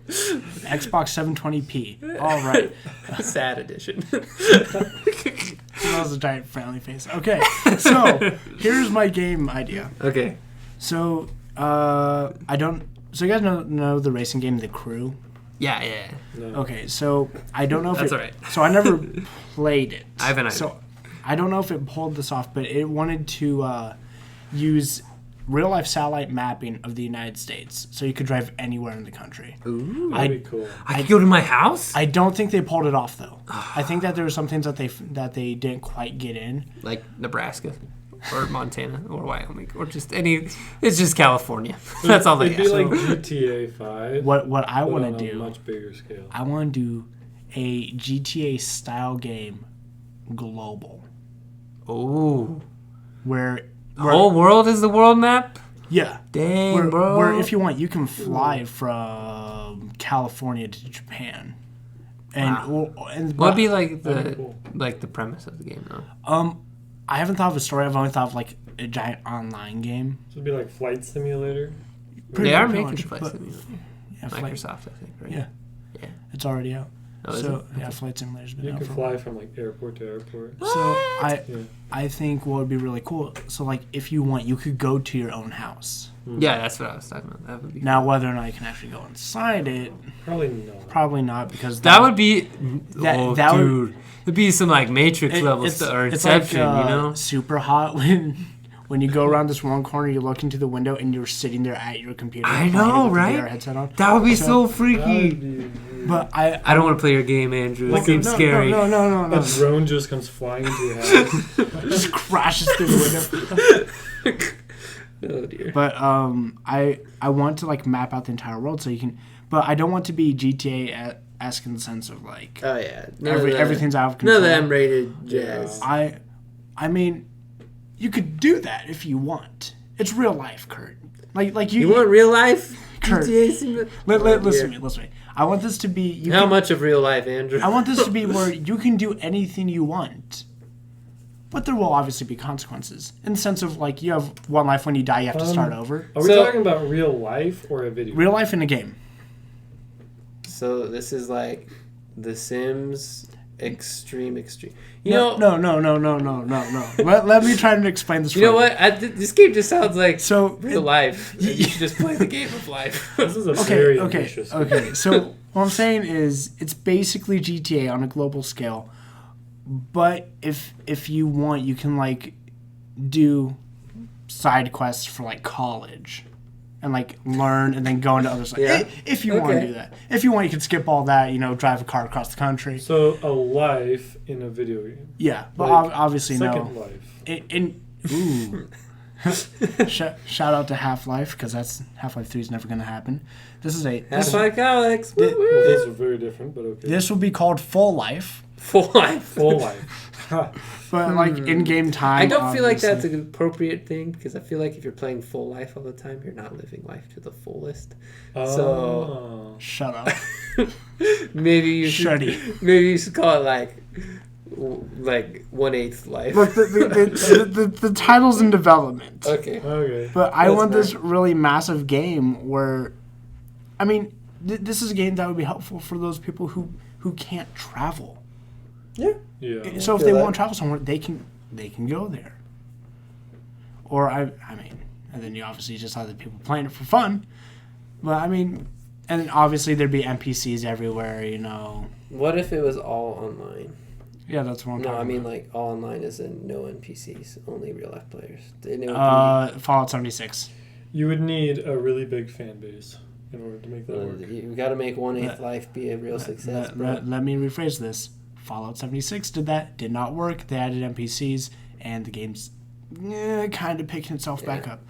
Xbox 720p. All right. Sad edition. That was a giant frowny face. Okay, so here's my game idea. Okay. So, I don't... So you guys know the racing game, The Crew? Yeah. No. Okay, so I don't know if That's it... all right. So I never played it. I have an idea. So I don't know if it pulled this off, but it wanted to use real-life satellite mapping of the United States, so you could drive anywhere in the country. Ooh. That'd be cool. I could go to my house? I don't think they pulled it off, though. I think that there were some things that they didn't quite get in. Like Nebraska or Montana or Wyoming or just any. It's just California. That's all they It'd be ask. like GTA 5. What I but want on to a do... much bigger scale. I want to do a GTA-style game global, Oh. where The whole world is the world map? yeah, Dang, bro. where if you want, you can fly from California to Japan, and What would be like That'd be the cool. like the premise of the game though? I haven't thought of a story. I've only thought of like a giant online game. So it'd be like Flight Simulator. Pretty They are pretty making much, Flight but- Simulator. Yeah, Flight, Microsoft, I think, right? yeah, Yeah. it's already out. Oh, is So it? yeah, Flight Simulator's been You out could for a fly while. from like airport to airport. So Yeah. I think what would be really cool. So like if you want, you could go to your own house. Yeah, that's what I was talking about. That would be Now whether or not you can actually go inside it, Probably no. probably not, because that would be that would- dude. It'd be some like Matrix level it's stuff or like, Inception, you know? super hot when you go around this one corner, you look into the window, and you're sitting there at your computer. I playing know, with the right? VR headset on. That would be so That'd freaky. be But I I don't want to play your game, Andrew. It Like, seems no, scary. No. a drone just comes flying into your house. Just crashes through the window. Oh dear. But I want to like map out the entire world so you can. But I don't want to be GTA-esque in the sense of like Oh yeah. everything's out of None control. of the M-rated jazz. I mean, you could do that if you want. It's real life, Kurt. Like You want real life? Kurt. GTA Simulator? Listen to me. I want this to be. How much of real life, Andrew? I want this to be where you can do anything you want. But there will obviously be consequences. In the sense of, like, you have one life. When you die, you have to start over. Are we So- talking about real life or a video? Real life in a game. So this is like The Sims extreme. No. Let me try and explain this. You know further. what? This game just sounds like So real life. You should just play the game of life. This is a very okay. ambitious. So what I'm saying is, it's basically GTA on a global scale. But if you want, you can like do side quests for like college, and like learn and then go into other stuff. Yeah. If you want to Okay. do that. If you want, you can skip all that. Drive a car across the country. So a life in a video game. Yeah, but Like, obviously Second no. life. Ooh. Shout out to Half-Life, because Half-Life 3 is never going to happen. This is a Half-Life Alex. Well, those are very different, but okay. This will be called Full Life, Full life. Full life. but like in-game time. I don't feel like obviously. that's an appropriate thing because I feel like if you're playing full life all the time, you're not living life to the fullest. Oh. Shut up. Maybe you Shuddy. maybe you should call it like 1/8 life. Look, the title's in development. Okay. Okay. But I That's want fair. this really massive game where, I mean, this is a game that would be helpful for those people who can't travel. Yeah. So if feel they that. want to travel somewhere, they can go there. Or I mean, and then you obviously just have the people playing it for fun. But I mean, and then obviously there'd be NPCs everywhere, you know. What if it was all online? Yeah, that's what I'm No, talking I mean about. like all online is in no NPCs, only real life players. Then it would Fallout 76. You would need a really big fan base in order to make that work. you got to make 1/8 life be a real success. bro. Let me rephrase this. Fallout 76 did that. Did not work. They added NPCs, and the game's kind of picking itself back up.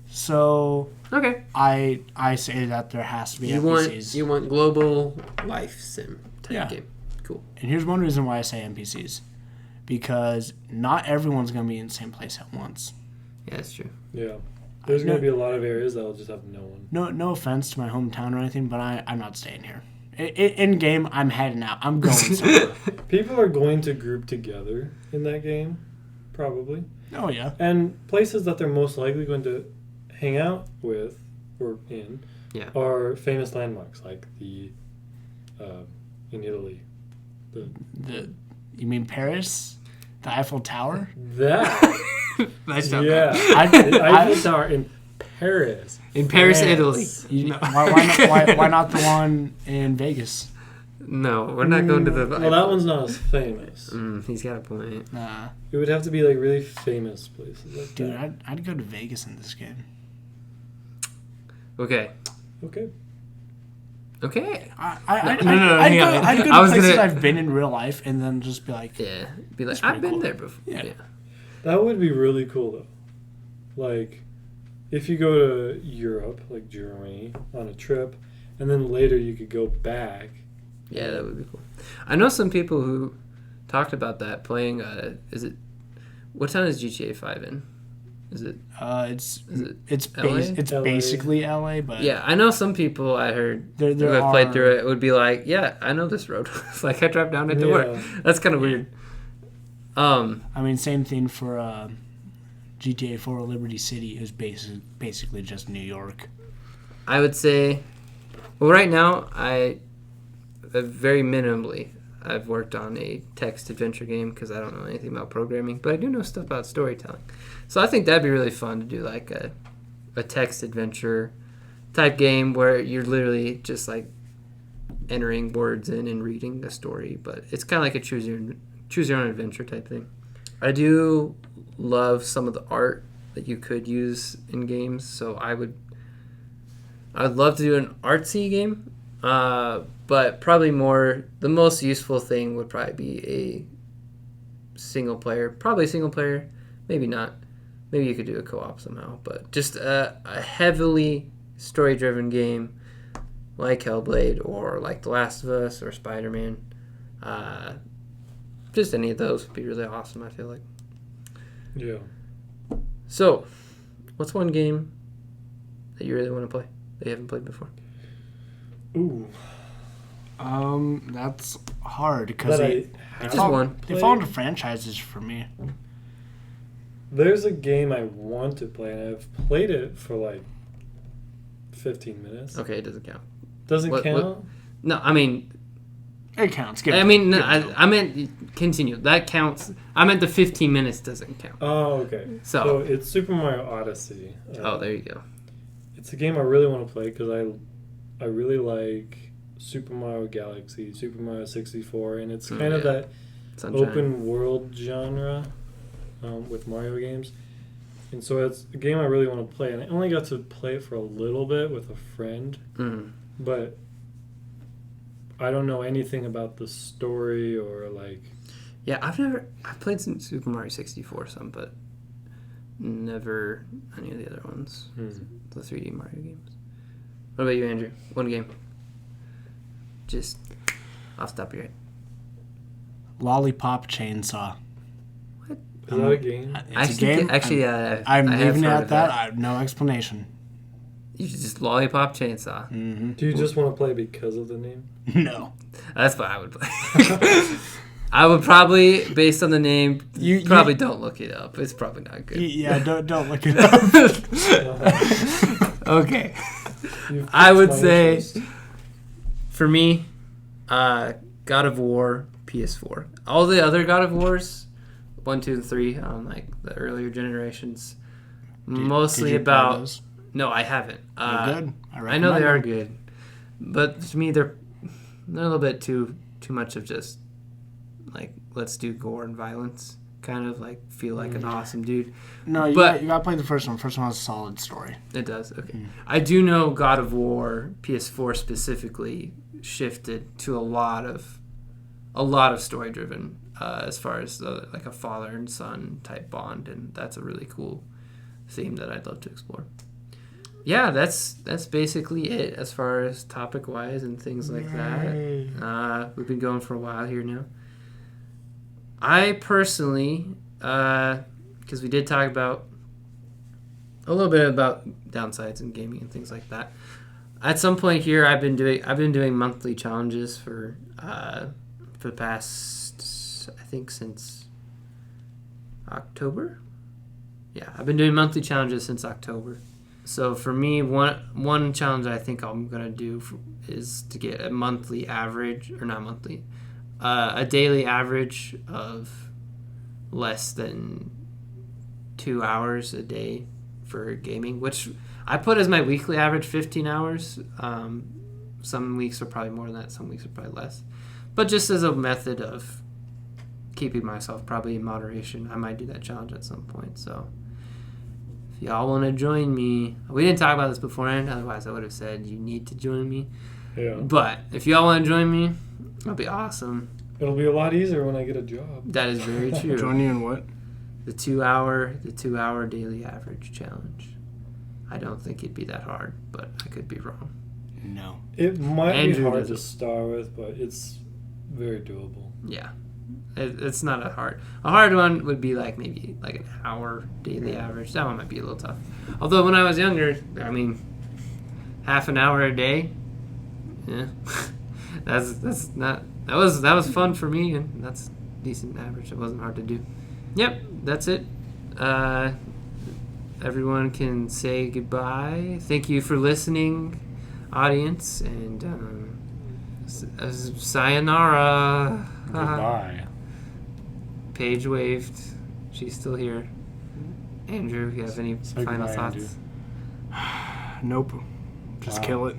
So Okay. I say that there has to be You NPCs. want global life sim type Yeah. game. Cool. And here's one reason why I say NPCs. Because not everyone's going to be in the same place at once. Yeah, that's true. Yeah. There's No- going to be a lot of areas that will just have no one. No offense to my hometown or anything, but I'm not staying here. In game, I'm heading out. I'm going somewhere. People are going to group together in that game, probably. Oh, yeah. And places that they're most likely going to hang out with or in Yeah. are famous landmarks like the in Italy. You mean Paris? The Eiffel Tower? That Nice job. yeah, I, the I, Eiffel Tower in Paris. In Paris, France. Italy. you, why not the one in Vegas? No, we're not going to the. Well, that one's not as famous. He's got a point. Nah. It would have to be like really famous places. Like Dude, that. I'd go to Vegas in this game. Okay. Okay. Okay. I'd No, I'd hang go, on. I'd go I to was places gonna- I've been in real life and then just be like, Yeah. Be like, That's pretty I've been cool. there before. Yeah. That would be really cool though. Like, if you go to Europe, like Germany, on a trip, and then later you could go back. Yeah, that would be cool. I know some people who talked about that playing. What town is GTA 5 in? Is it? it's Is it it's LA? it's LA. basically LA, but Yeah, I know some people I heard there who have played are- through it would be like, yeah, I know this road. It's like I drive down it to work. That's kind of weird. I mean, same thing for GTA 4 Liberty City is basically just New York. I would say, well, right now very minimally I've worked on a text adventure game because I don't know anything about programming, but I do know stuff about storytelling. So I think that'd be really fun to do like a text adventure type game where you're literally just like entering words in and reading the story, but it's kind of like a choose your own adventure type thing. I do love some of the art that you could use in games, so I'd love to do an artsy game, but probably the most useful thing would probably be a single player, maybe not. Maybe you could do a co-op somehow, but just a heavily story-driven game like Hellblade or like The Last of Us or Spider-Man. Just any of those would be really awesome, I feel like. Yeah. So, what's one game that you really want to play that you haven't played before? Ooh. That's hard because That they I have Just one. they fall into franchises for me. There's a game I want to play, and I've played it for like 15 minutes. Okay, it doesn't count. Doesn't What- count? No, I mean, It counts. no, I meant continue. That counts. I meant the 15 minutes doesn't count. Oh, okay. So- So it's Super Mario Odyssey. Oh, there you go. It's a game I really want to play because I really like Super Mario Galaxy, Super Mario 64, and it's kind of yeah. that Sunshine. open world genre with Mario games. And so it's a game I really want to play, and I only got to play it for a little bit with a friend, Mm. but I don't know anything about the story or like. Yeah, I've played some Super Mario 64 some, but never any of the other ones. Hmm. The 3D Mario games. What about you, Andrew? One game. Just off the top of your head. Lollipop Chainsaw. Is that a game? It's a game. I'm I have leaving it heard at of that. I have no explanation. You should just Lollipop Chainsaw. Mm-hmm. Do you just want to play because of the name? No. That's what I would play. I would probably, based on the name, probably don't look it up. It's probably not good. Yeah, don't look it up. Okay. You've I would piqued my say, interest. for me, God of War PS4. All the other God of Wars, 1, 2, and 3, on like the earlier generations, mostly Did you play about. those? No, I haven't. They're good. I know they are recommend good, but to me they're a little bit too much of just like let's do gore and violence. Kind of like feel like an awesome dude. them. No, you but- got to play the first one. First one has a solid story. It does. Okay. Mm. I do know God of War PS4 specifically shifted to a lot of story driven as far as like a father and son type bond, and that's a really cool theme that I'd love to explore. Yeah, that's basically it as far as topic wise and things like that. We've been going for a while here now. I personally, because we did talk about a little bit about downsides in gaming and things like that. At some point here, I've been doing monthly challenges for the past, I think, since October. Yeah, I've been doing monthly challenges since October. So for me, one challenge I think I'm gonna do is to get a monthly average, or not monthly, a daily average of less than 2 hours a day for gaming, which I put as my weekly average 15 hours. Some weeks are probably more than that, some weeks are probably less. But just as a method of keeping myself probably in moderation, I might do that challenge at some point. So if y'all want to join me, we didn't talk about this beforehand, otherwise I would have said you need to join me. Yeah. But if y'all want to join me, that'll be awesome. It'll be a lot easier when I get a job. That is very true. Join you in what? The 2 hour daily average challenge. I don't think it'd be that hard, but I could be wrong. No. It might Andrew be hard does to it. start with, but it's very doable. Yeah. It's not a hard one would be like maybe like an hour daily average. That one might be a little tough. Although when I was younger, I mean, half an hour a day, yeah, that's not that was fun for me, and that's decent average. It wasn't hard to do. Yep, that's it. Everyone can say goodbye. Thank you for listening, audience, and sayonara. Goodbye. Paige waved. She's still here. Andrew, you have any Say final goodbye, thoughts? Andrew. Nope. Just Wow. kill it.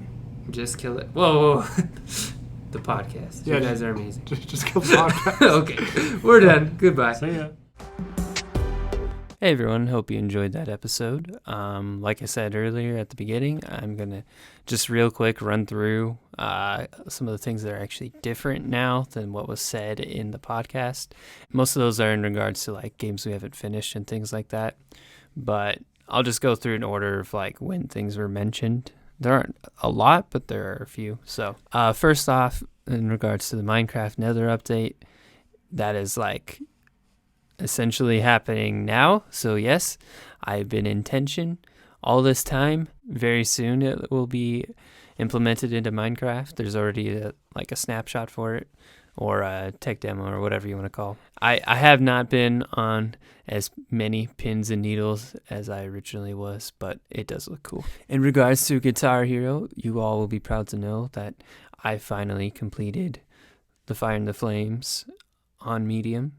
Just kill it. Whoa. The podcast. You Yeah, guys are amazing. Just kill the podcast. Okay. We're done. Goodbye. See ya. Hey everyone, hope you enjoyed that episode. Like I said earlier at the beginning, I'm going to just real quick run through some of the things that are actually different now than what was said in the podcast. Most of those are in regards to like games we haven't finished and things like that. But I'll just go through an order of like when things were mentioned. There aren't a lot, but there are a few. So first off, in regards to the Minecraft Nether update, that is like essentially happening now. So yes, I've been in tension all this time. Very soon it will be implemented into Minecraft. There's already a snapshot for it, or a tech demo, or whatever you want to call. I have not been on as many pins and needles as I originally was, but it does look cool. In regards to Guitar Hero, you all will be proud to know that I finally completed the Fire and the Flames on Medium.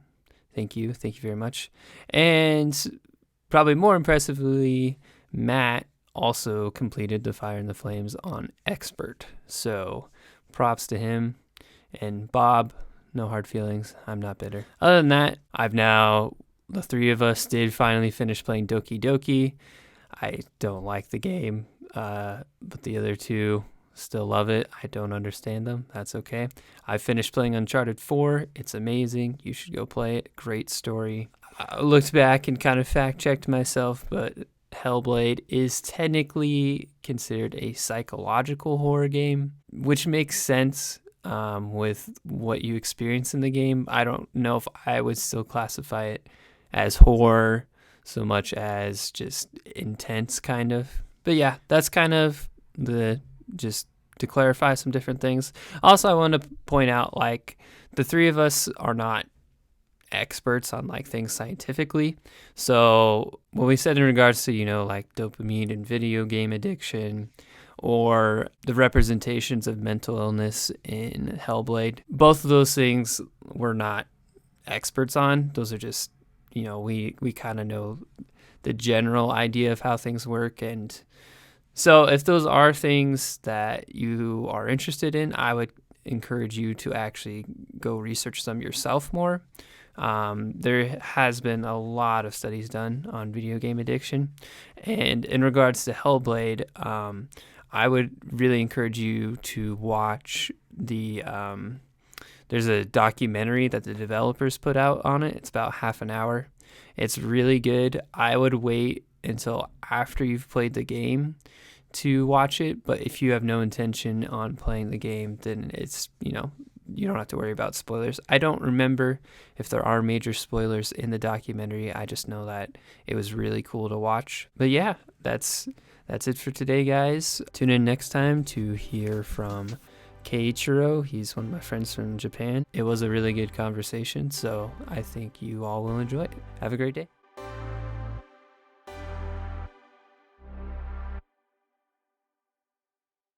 Thank you very much. And probably more impressively, Matt also completed the Fire and the Flames on Expert. So props to him. And Bob, no hard feelings. I'm not bitter. Other than that, the three of us did finally finish playing Doki Doki. I don't like the game, but the other two still love it. I don't understand them. That's okay. I finished playing Uncharted 4. It's amazing. You should go play it. Great story. I looked back and kind of fact checked myself, but Hellblade is technically considered a psychological horror game, which makes sense with what you experience in the game. I don't know if I would still classify it as horror so much as just intense kind of. But yeah, that's kind of just to clarify some different things. Also, I want to point out, like, the three of us are not experts on like things scientifically. So what we said in regards to, like dopamine and video game addiction, or the representations of mental illness in Hellblade, both of those things we're not experts on. Those are just, we kind of know the general idea of how things work. And so if those are things that you are interested in, I would encourage you to actually go research them yourself more. There has been a lot of studies done on video game addiction. And in regards to Hellblade, I would really encourage you to watch there's a documentary that the developers put out on it. It's about half an hour. It's really good. I would wait until after you've played the game to watch it, but if you have no intention on playing the game, then it's, you don't have to worry about spoilers. I don't remember if there are major spoilers in the documentary. I just know that it was really cool to watch. But yeah, that's it for today, guys. Tune in next time to hear from Keiichiro. He's one of my friends from Japan. It was a really good conversation, so I think you all will enjoy it. Have a great day.